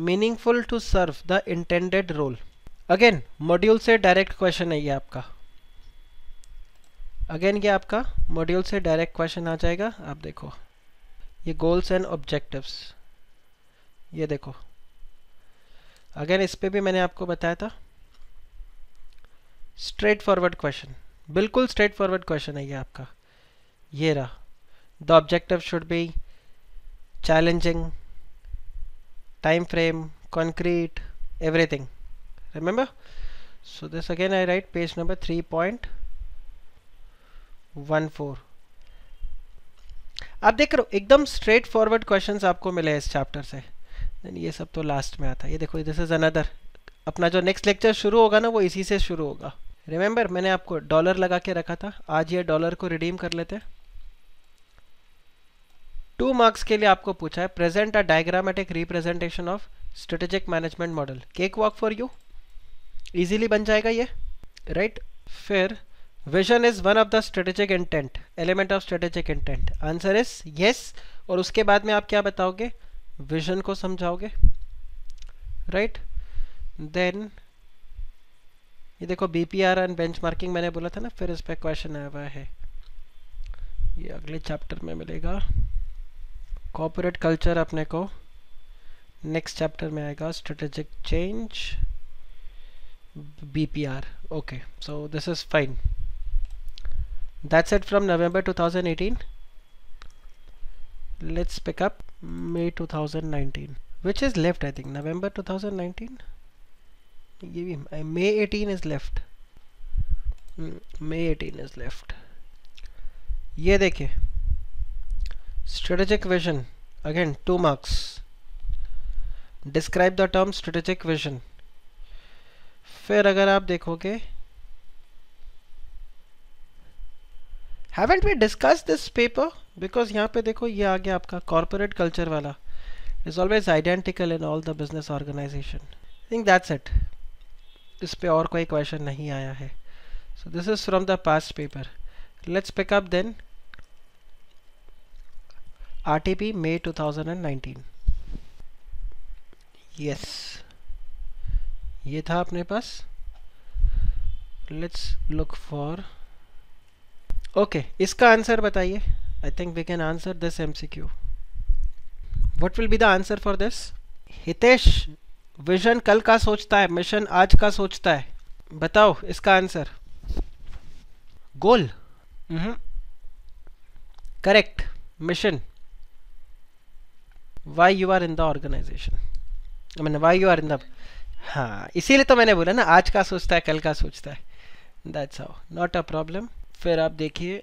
meaningful to serve the intended role? Again, module से direct question है ये आपका। Again ये आपका module से direct question आ जाएगा। आप देखो ये गोल्स एंड ऑब्जेक्टिव्स, ये देखो अगेन इस पे भी मैंने आपको बताया था स्ट्रेट फॉरवर्ड क्वेश्चन, बिल्कुल स्ट्रेट फॉरवर्ड क्वेश्चन है ये आपका। ये रहा, the objective should be challenging, time frame, concrete, everything, remember? So this again I write page number 3.14। आप देख रहे हो एकदम स्ट्रेट फॉरवर्ड क्वेश्चंस आपको मिले इस चैप्टर से। Then ये सब तो लास्ट में आता है। ये देखो दिस इज अनदर, अपना जो नेक्स्ट लेक्चर शुरू होगा ना वो इसी से शुरू होगा। रिमेंबर मैंने आपको डॉलर लगा के रखा था, आज ये डॉलर को रिडीम कर लेते हैं। 2 मार्क्स के लिए आपको पूछा है present a diagrammatic representation of strategic management model, cake walk for you, easily बन जाएगा ये, राइट? फिर vision is one of the strategic intent, element of strategic intent, answer is yes. और उसके बाद में आप क्या बताओगे? विजन को समझाओगे, राइट? देन ये देखो बीपीआर एंड बेंचमार्किंग मैंने बोला था ना, फिर इस पे क्वेश्चन आया हुआ है, ये अगले चैप्टर में मिलेगा। कॉर्पोरेट कल्चर अपने को नेक्स्ट चैप्टर में आएगा, strategic change, BPR. Okay, so this is fine, that's it from November 2018। Let's pick up May 2019, which is left I think, November 2019, ये भी May 18 is left, May 18 is left। ये देखिए strategic vision, again 2 marks, describe the term strategic vision। फिर अगर आप देखोगे haven't we discussed this paper, because यहाँ पे देखो ये आ गया आपका corporate culture वाला, is always identical in all the business organization। I think that's it, इस पे और कोई क्वेश्चन नहीं आया है। So this is from the past paper। Let's pick up then RTP May 2019। Yes, ये था अपने पास। Let's look for, okay, इसका आंसर बताइए। I think we can answer this MCQ। What will be the answer for this? Hitesh, vision कल का सोचता है, mission आज का सोचता है, बताओ इसका answer. Goal, correct, mission, why you are in the organisation, I mean why you are in the, हाँ इसीलिए तो मैंने बोला ना आज का सोचता है कल का सोचता है, that's how, not a problem. फिर आप देखिए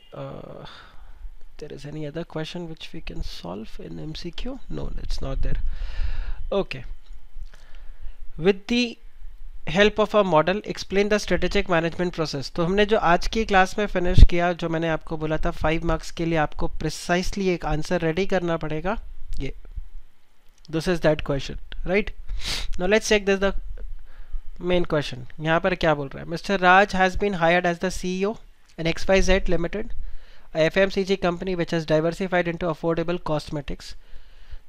there is any other question which we can solve in MCQ? No, it's not there। Okay, with the help of a model explain the strategic management process। तो हमने जो आज की class में finish किया, जो मैंने आपको बोला था 5 मार्क्स के लिए आपको प्रिसाइसली एक आंसर रेडी करना पड़ेगा, ये this is that question, right? Now let's check this the main question. यहाँ पर क्या बोल रहा है? Mister Raj has been hired as the CEO in XYZ Limited, a FMCG company which has diversified into affordable cosmetics।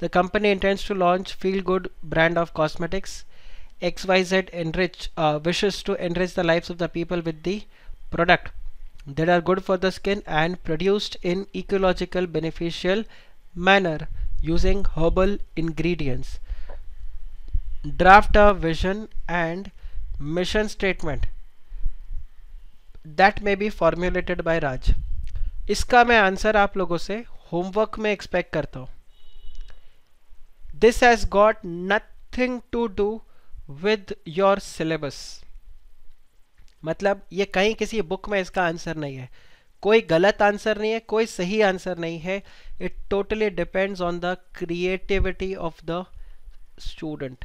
The company intends to launch Feel Good brand of cosmetics। XYZ wishes to enrich the lives of the people with the product that are good for the skin and produced in ecological beneficial manner using herbal ingredients। Draft a vision and mission statement that may be formulated by Raj। इसका मैं answer आप लोगों से homework में expect करता हूँ। This has got nothing to do with your syllabus, मतलब ये कहीं किसी बुक में इसका आंसर नहीं है, कोई गलत आंसर नहीं है, कोई सही आंसर नहीं है। It totally depends on the creativity of the student.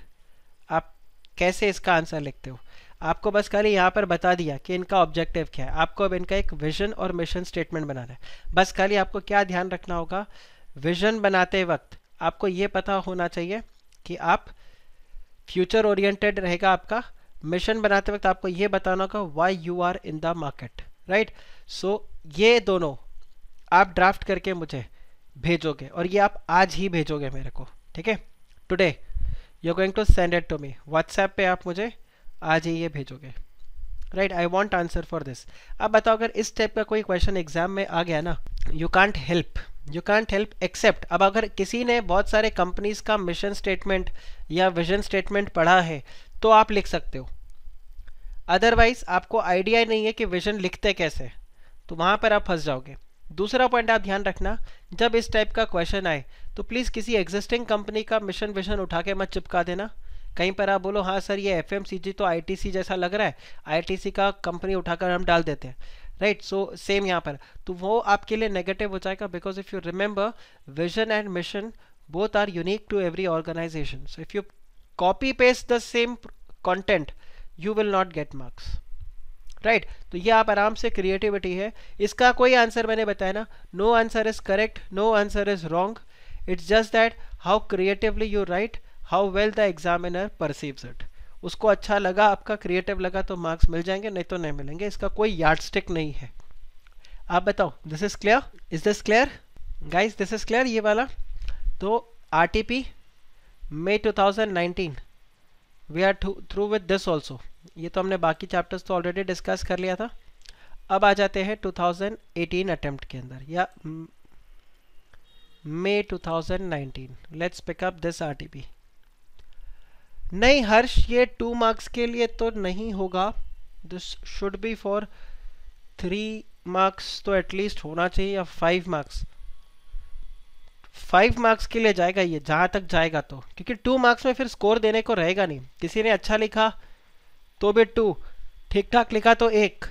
आप कैसे इसका आंसर लिखते हो। आपको बस खाली यहाँ पर बता दिया कि इनका ऑब्जेक्टिव क्या है, आपको अब इनका एक विजन और मिशन स्टेटमेंट बनाना है। बस खाली आपको क्या ध्यान रखना होगा, विजन बनाते वक्त आपको ये पता होना चाहिए कि आप फ्यूचर ओरिएंटेड रहेगा आपका। मिशन बनाते वक्त आपको ये बताना होगा why you are in the market, right. So ये दोनों आप ड्राफ्ट करके मुझे भेजोगे, और ये आप आज ही भेजोगे मेरे को, ठीक है। Today you are going to send it to me WhatsApp पे, आप मुझे आज ही ये भेजोगे, right. I want answer for this. अब बताओ अगर इस टाइप का कोई क्वेश्चन एग्जाम में आ गया ना, यू कांट हेल्प एक्सेप्ट। अब अगर किसी ने बहुत सारे कंपनीज का मिशन स्टेटमेंट या विजन स्टेटमेंट पढ़ा है तो आप लिख सकते हो, अदरवाइज आपको आइडिया ही नहीं है कि विजन लिखते कैसे, तो वहां पर आप फंस जाओगे। दूसरा पॉइंट आप ध्यान रखना, जब इस टाइप का क्वेश्चन आए तो प्लीज़ किसी एग्जिस्टिंग कंपनी का मिशन विजन उठा के मत चिपका देना। कहीं पर आप बोलो हाँ सर ये एफएमसीजी तो आईटीसी जैसा लग रहा है, आईटीसी का कंपनी उठाकर हम डाल देते हैं, राइट। सो सेम यहाँ पर, तो वो आपके लिए नेगेटिव हो जाएगा, because if you remember vision and mission both are unique to every organisation. So if you copy paste the same content you will not get marks, right. तो ये आप आराम से, क्रिएटिविटी है। इसका कोई आंसर मैंने बताया ना, no answer is correct, no answer is wrong, it's just that how creatively you write, how well the examiner perceives it. उसको अच्छा लगा, आपका क्रिएटिव लगा तो मार्क्स मिल जाएंगे, नहीं तो नहीं मिलेंगे। इसका कोई यार्डस्टिक नहीं है। आप बताओ, this is clear, is this clear guys, this is clear ये वाला। तो RTP May 2019 we are through with this also. ये तो हमने बाकी चैप्टर्स तो ऑलरेडी डिस्कस कर लिया था। अब आ जाते हैं 2018 अटेम्प्ट के अंदर, या मई 2019। Let's pick up this RTP. नहीं हर्ष, ये 2 मार्क्स के लिए तो नहीं होगा, this should be for 3 marks तो एटलीस्ट होना चाहिए, या 5 मार्क्स। 5 मार्क्स के लिए जाएगा ये, जहाँ तक जाएगा तो, क्योंकि 2 मार्क्स में फिर स्कोर देने को रहेगा नहीं। किसी ने अच्छा लिखा तो भी 2, ठीक ठाक लिखा तो 1,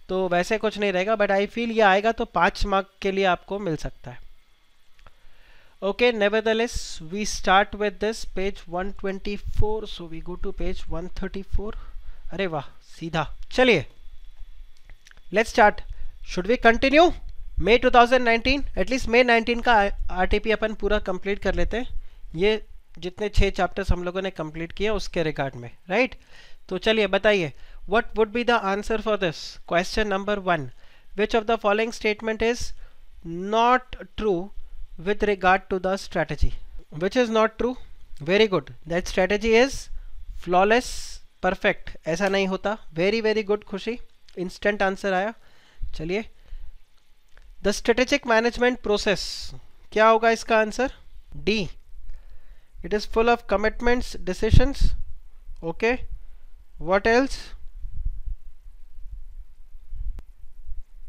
तो वैसे कुछ नहीं रहेगा। बट आई फील ये आएगा तो 5 मार्क के लिए आपको मिल सकता है। Okay, nevertheless we start with this page 124, so we go to page 134. अरे वाह, सीधा। चलिए let's start. Should we continue May 2019, at least May 19 का आरटीपी अपन पूरा कंप्लीट कर लेते हैं। ये जितने 6 चैप्टर्स हम लोगों ने कंप्लीट किए उसके रिगार्ड में, राइट। तो चलिए बताइए, what would be the answer for this question number 1। Which of the following statement is not true with regard to the strategy? Which is not true? Very good, that strategy is flawless, perfect। ऐसा नहीं होता। very very good खुशी, instant answer आया। चलिए, the strategic management process, क्या होगा इसका answer? D, it is full of commitments, decisions। okay, what else?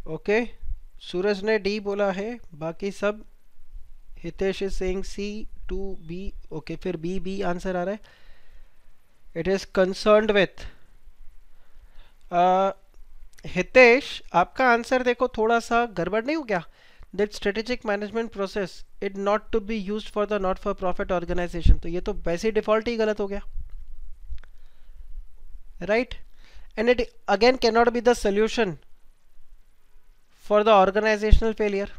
okay, Suraj ने D बोला है, बाकी सब Hitesh is saying C to be. Okay, फिर बी बी आंसर आ रहा है। It is concerned with. Hitesh आपका आंसर देखो थोड़ा सा गड़बड़ नहीं हो गया? That strategic management process it not to be used for the not for profit organisation, तो ये तो वैसे डिफॉल्ट ही गलत हो गया, right. And it again can not be the solution for the organisational failure.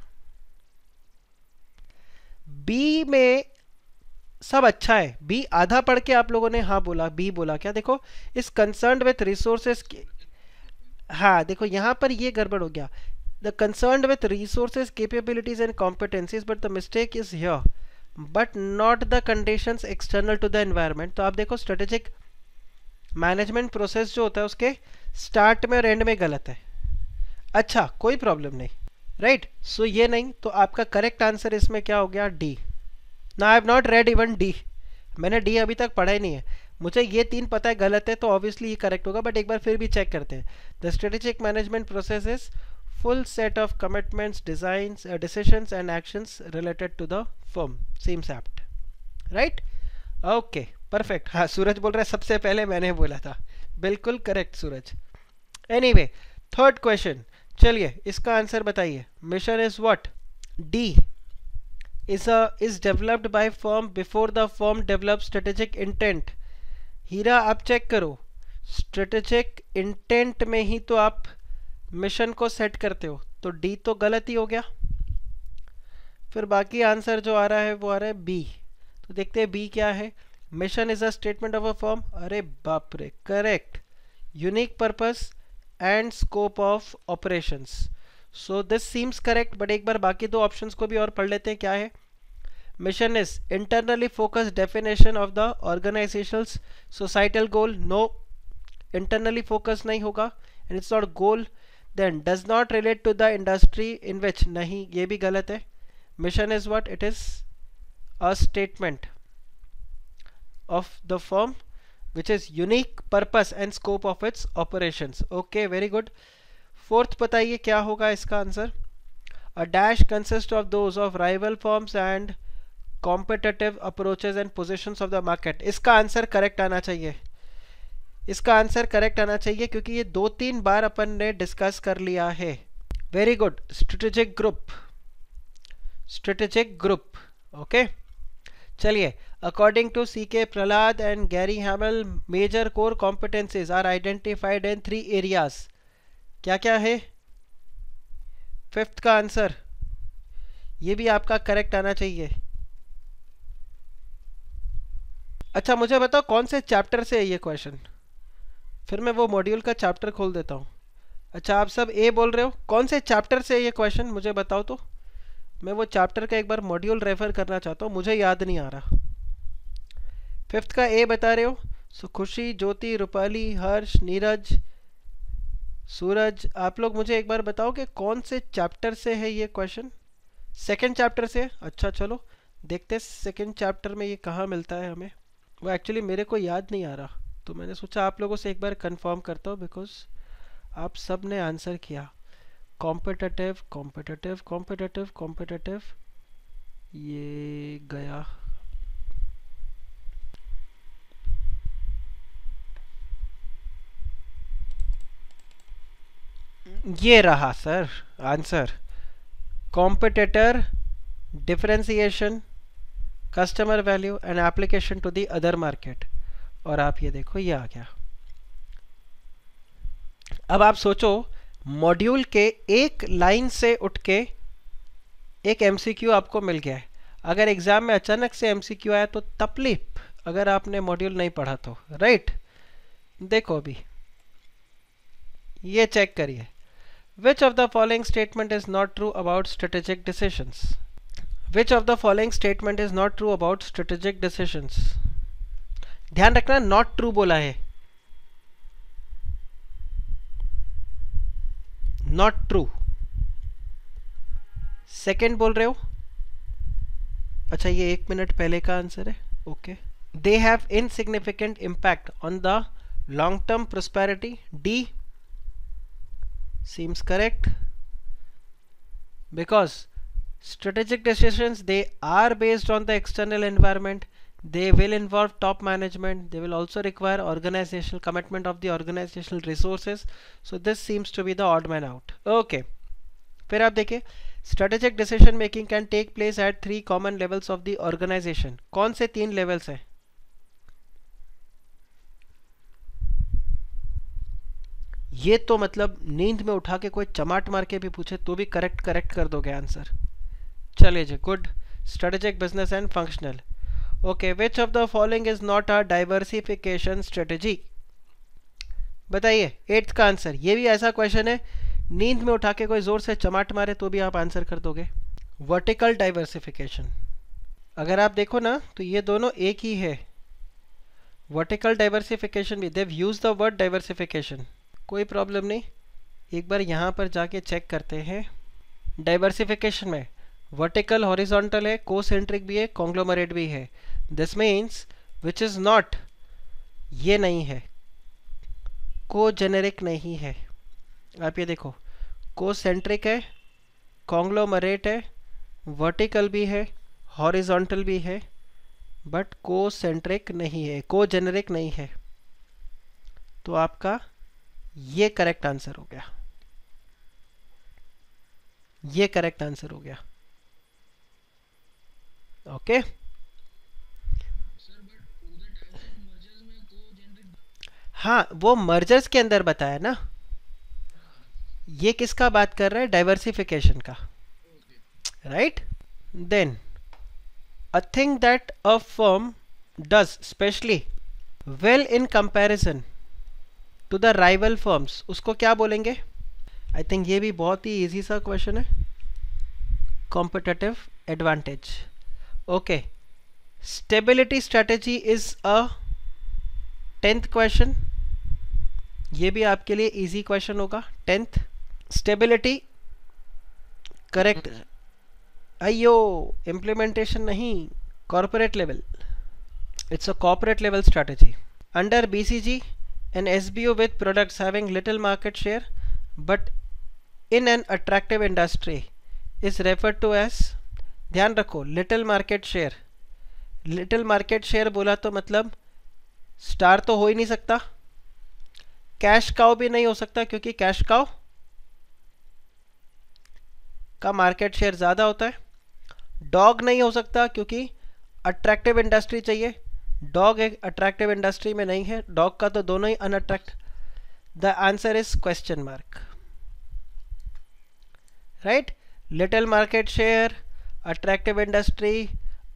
B में सब अच्छा है, बी आधा पढ़ के आप लोगों ने हाँ बोला, बी बोला क्या? देखो, इस कंसर्न्ड विथ रिसोर्सेज, हाँ देखो यहाँ पर ये गड़बड़ हो गया। The concerned with resources, capabilities and competencies, but the mistake is here, but not the conditions external to the environment. तो आप देखो स्ट्रेटेजिक मैनेजमेंट प्रोसेस जो होता है उसके स्टार्ट में और एंड में गलत है। अच्छा, कोई प्रॉब्लम नहीं, राइट। सो ये नहीं, तो आपका करेक्ट आंसर इसमें क्या हो गया? डी। ना I have not red even D, मैंने डी अभी तक पढ़ा ही नहीं है। मुझे ये 3 पता है गलत है, तो ऑब्वियसली ये करेक्ट होगा, बट एक बार फिर भी चेक करते हैं। The strategic management process is full set of commitments, designs, decisions and actions related to the firm, seems apt, right. Okay, perfect. हाँ, सूरज बोल रहा है सबसे पहले मैंने बोला था, बिल्कुल करेक्ट सूरज, एनीवे, थर्ड क्वेश्चन, चलिए इसका आंसर बताइए। Mission is what? D is developed by firm before the firm develops strategic intent। हीरा आप चेक करो, स्ट्रेटेजिक इंटेंट में ही तो आप मिशन को सेट करते हो, तो डी तो गलत ही हो गया। फिर बाकी आंसर जो आ रहा है वो आ रहा है बी। तो देखते हैं बी क्या है। Mission is a statement of a firm, अरे बाप रे, correct. Unique purpose and scope of operations, so this seems correct. But एक बार बाकी दो ऑप्शंस को भी और पढ़ लेते हैं, क्या है। Mission is internally focused definition of the organisational societal goal, no, internally focus नहीं होगा, and it's not goal. Then does not relate to the industry in which, नहीं, ये भी गलत है। Mission is what? It is a statement of the firm which is unique purpose and scope of its operations। okay, very good। Fourth बताइए क्या होगा इसका answer. a dash consists of those of rival firms and competitive approaches and positions of the market। इसका answer correct आना चाहिए, इसका answer correct आना चाहिए क्योंकि ये 2-3 बार अपन ने डिस्कस कर लिया है। Very good. Strategic group, strategic group, okay. चलिए, according to C.K. Prahlad and Gary Hamel, major core competencies are identified in 3 areas। क्या क्या है? फिफ्थ का आंसर, ये भी आपका करेक्ट आना चाहिए। अच्छा, मुझे बताओ कौन से चैप्टर से है ये क्वेश्चन, फिर मैं वो मॉड्यूल का चैप्टर खोल देता हूँ। अच्छा, आप सब ए बोल रहे हो, कौन से चैप्टर से है ये क्वेश्चन मुझे बताओ तो, मैं वो चैप्टर का एक बार मॉड्यूल रेफर करना चाहता हूँ, मुझे याद नहीं आ रहा। फिफ्थ का ए बता रहे हो। सो खुशी, ज्योति, रूपाली, हर्ष, नीरज, सूरज, आप लोग मुझे एक बार बताओ कि कौन से चैप्टर से है ये क्वेश्चन। सेकंड चैप्टर से? अच्छा, चलो देखते सेकंड चैप्टर में ये कहाँ मिलता है हमें। वो एक्चुअली मेरे को याद नहीं आ रहा, तो मैंने सोचा आप लोगों से एक बार कंफर्म करता हूँ, बिकॉज आप सब ने आंसर किया। कॉम्पिटिटिव, कॉम्पिटिटिव, कॉम्पिटिटिव, कॉम्पिटिटिव, ये गया। ये रहा sir answer, competitor, differentiation, customer value and application to the other market. और आप ये देखो, ये आ गया। अब आप सोचो, मॉड्यूल के एक लाइन से उठ के एक एमसीक्यू आपको मिल गया है। अगर एग्जाम में अचानक से एमसीक्यू आया तो तकलीफ, अगर आपने मॉड्यूल नहीं पढ़ा तो, राइट। देखो अभी ये चेक करिए। Which of the following statement is not true about strategic decisions? Which of the following statement is not true about strategic decisions? ध्यान रखना, not true बोला है, not true। सेकेंड बोल रहे हो? अच्छा, ये 1 मिनट पहले का आंसर है, okay. They have insignificant impact on the long-term prosperity, D seems correct, because strategic decisions, they are based on the external environment, they will involve top management, they will also require organizational commitment of the organizational resources, so this seems to be the odd man out, okay। फिर आप देखिए, strategic decision making can take place at 3 common levels of the organization। कौन से 3 levels हैं? ये तो मतलब नींद में उठा के कोई चमाट मार के भी पूछे तो भी करेक्ट कर दोगे आंसर। चलिए जी, good. Strategic, business and functional, okay. Which of the following is not a diversification strategy? बताइए 8th का आंसर। ये भी ऐसा क्वेश्चन है, नींद में उठा के कोई जोर से चमाट मारे तो भी आप आंसर कर दोगे। वर्टिकल डाइवर्सिफिकेशन, अगर आप देखो ना तो ये दोनों एक ही है। वर्टिकल डाइवर्सिफिकेशन भी, देव यूज द वर्ड डाइवर्सिफिकेशन, कोई प्रॉब्लम नहीं। एक बार यहाँ पर जाके चेक करते हैं। डाइवर्सिफिकेशन में वर्टिकल, हॉरिजॉन्टल है, कोसेंट्रिक भी है, कॉन्ग्लोमरेट भी है। This means which is not, ये नहीं है, को जेनेरिक नहीं है। आप ये देखो, कोसेंट्रिक है, कॉन्ग्लोमरेट है, वर्टिकल भी है, हॉरिजॉन्टल भी है, बट कोसेंट्रिक नहीं है, को जेनेरिक नहीं है। तो आपका ये करेक्ट आंसर हो गया, ये करेक्ट आंसर हो गया। ओके हाँ, वो मर्जर्स के अंदर बताया ना। ये किसका बात कर रहा है? डाइवर्सिफिकेशन का, right. Then a thing that a firm does specially well in comparison to the rival firms, उसको क्या बोलेंगे? आई थिंक ये भी बहुत ही इजी सा क्वेश्चन है। Competitive advantage. Okay, stability strategy is a 10th question. ये भी आपके लिए इजी क्वेश्चन होगा। 10th stability correct. अयो इम्प्लीमेंटेशन नहीं, corporate level, it's a corporate level strategy under BCG an SBO with products having little market share but in an attractive industry is referred to as. ध्यान रखो, little market share, little market share बोला तो मतलब star तो हो ही नहीं सकता, cash cow भी नहीं हो सकता क्योंकि कैश काउ का मार्केट शेयर ज़्यादा होता है। डॉग नहीं हो सकता क्योंकि अट्रैक्टिव इंडस्ट्री चाहिए, डॉग एक अट्रैक्टिव इंडस्ट्री में नहीं है, डॉग का तो दोनों ही अनअट्रैक्ट। The answer is question mark, right. Little market share, attractive industry,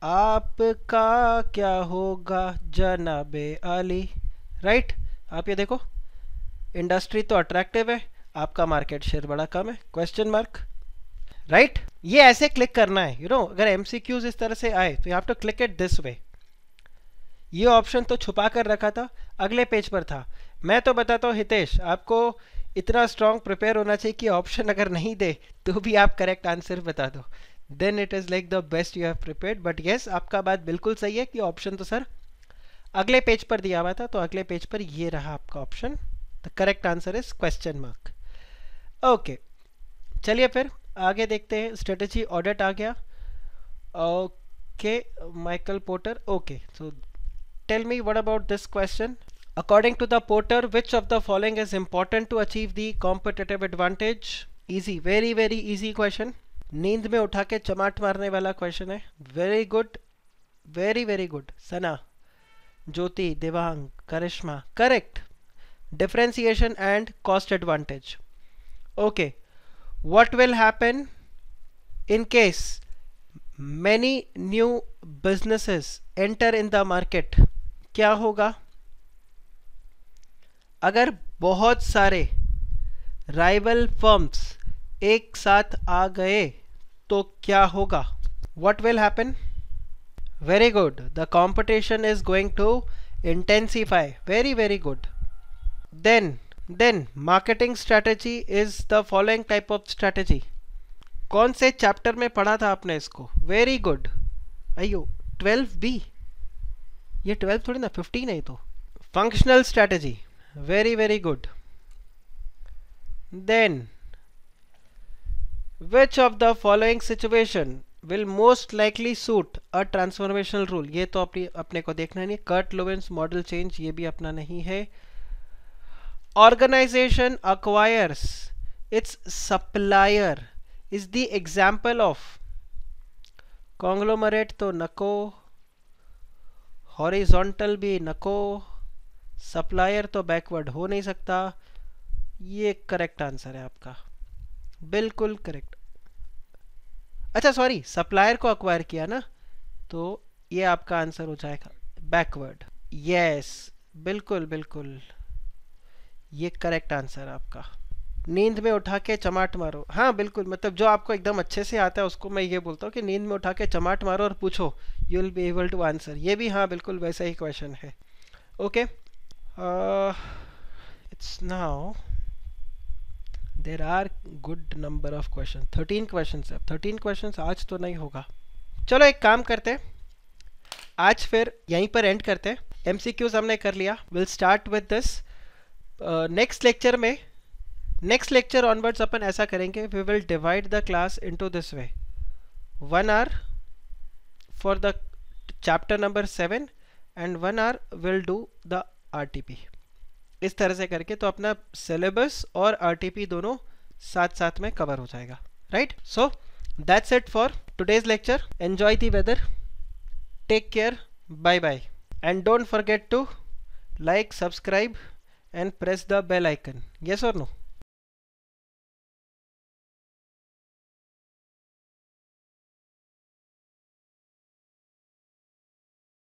आपका क्या होगा जनाबे आली, राइट। आप ये देखो, इंडस्ट्री तो अट्रैक्टिव है, आपका मार्केट शेयर बड़ा कम है, क्वेश्चन मार्क, राइट। ये ऐसे क्लिक करना है, अगर एमसीक्यूज इस तरह से आए तो you have to click it this way. ये ऑप्शन तो छुपा कर रखा था, अगले पेज पर था। मैं तो बताता हूँ हितेश, आपको इतना स्ट्रांग प्रिपेयर होना चाहिए कि ऑप्शन अगर नहीं दे तो भी आप करेक्ट आंसर बता दो, then it is like the best you have prepared. But yes, आपका बात बिल्कुल सही है कि ऑप्शन तो सर अगले पेज पर दिया हुआ था, तो अगले पेज पर ये रहा आपका option. The correct answer is question mark. Okay, चलिए फिर आगे देखते हैं। स्ट्रेटेजी ऑडिट आ गया। Okay, Michael Porter. Okay, so tell me what about this question. According to the Porter which of the following is important to achieve the competitive advantage? Easy, very very easy question, नींद में उठा के चमाट मारने वाला question है। Very good, very very good. Sana, Jyoti, Devang, Karishma, correct. Differentiation and cost advantage. Okay, what will happen in case many new businesses enter in the market? क्या होगा अगर बहुत सारे राइवल फर्म्स एक साथ आ गए तो क्या होगा? what will happen? very good, the competition is going to intensify. very very good. then marketing strategy is the following type of strategy. कौन से चैप्टर में पढ़ा था आपने इसको? Very good. अयो 12B, ये 12 थोड़ी ना, 15 है तो। Functional strategy, very very good. Then which of the following situation will most likely suit a transformational rule? ये तो अपने को देखना नहीं। कर्ट लोवेंस मॉडल चेंज, ये भी अपना नहीं है। Organization acquires its supplier is the example of conglomerate, तो नको, horizontal भी नको, supplier तो backward हो नहीं सकता। ये करेक्ट आंसर है आपका, बिल्कुल करेक्ट। अच्छा सॉरी, सप्लायर को अक्वायर किया ना, तो ये आपका आंसर हो जाएगा बैकवर्ड। यस, बिल्कुल बिल्कुल, ये करेक्ट आंसर आपका। नींद में उठा के चमाट मारो, हाँ बिल्कुल, मतलब जो आपको एकदम अच्छे से आता है उसको मैं ये बोलता हूँ कि नींद में उठा के चमाट मारो और पूछो, you will be able to answer. ये भी हाँ बिल्कुल वैसा ही क्वेश्चन है। Okay, it's now there are good number of question, 13 question है। 13 क्वेश्चन आज तो नहीं होगा। चलो एक काम करते हैं, आज फिर यहीं पर एंड करते हैं। एमसीक्यूज हमने कर लिया, will start with this. Next lecture में, नेक्स्ट लेक्चर ऑनवर्ड्स अपन ऐसा करेंगे, we will divide the class into this way, 1 hour for the chapter number 7 and 1 hour will do the RTP. इस तरह से करके तो अपना सिलेबस और आरटीपी दोनों साथ साथ में कवर हो जाएगा, right? So that's it for today's lecture. Enjoy the weather, take care, bye bye, and don't forget to like, subscribe and press the bell icon. Yes or no?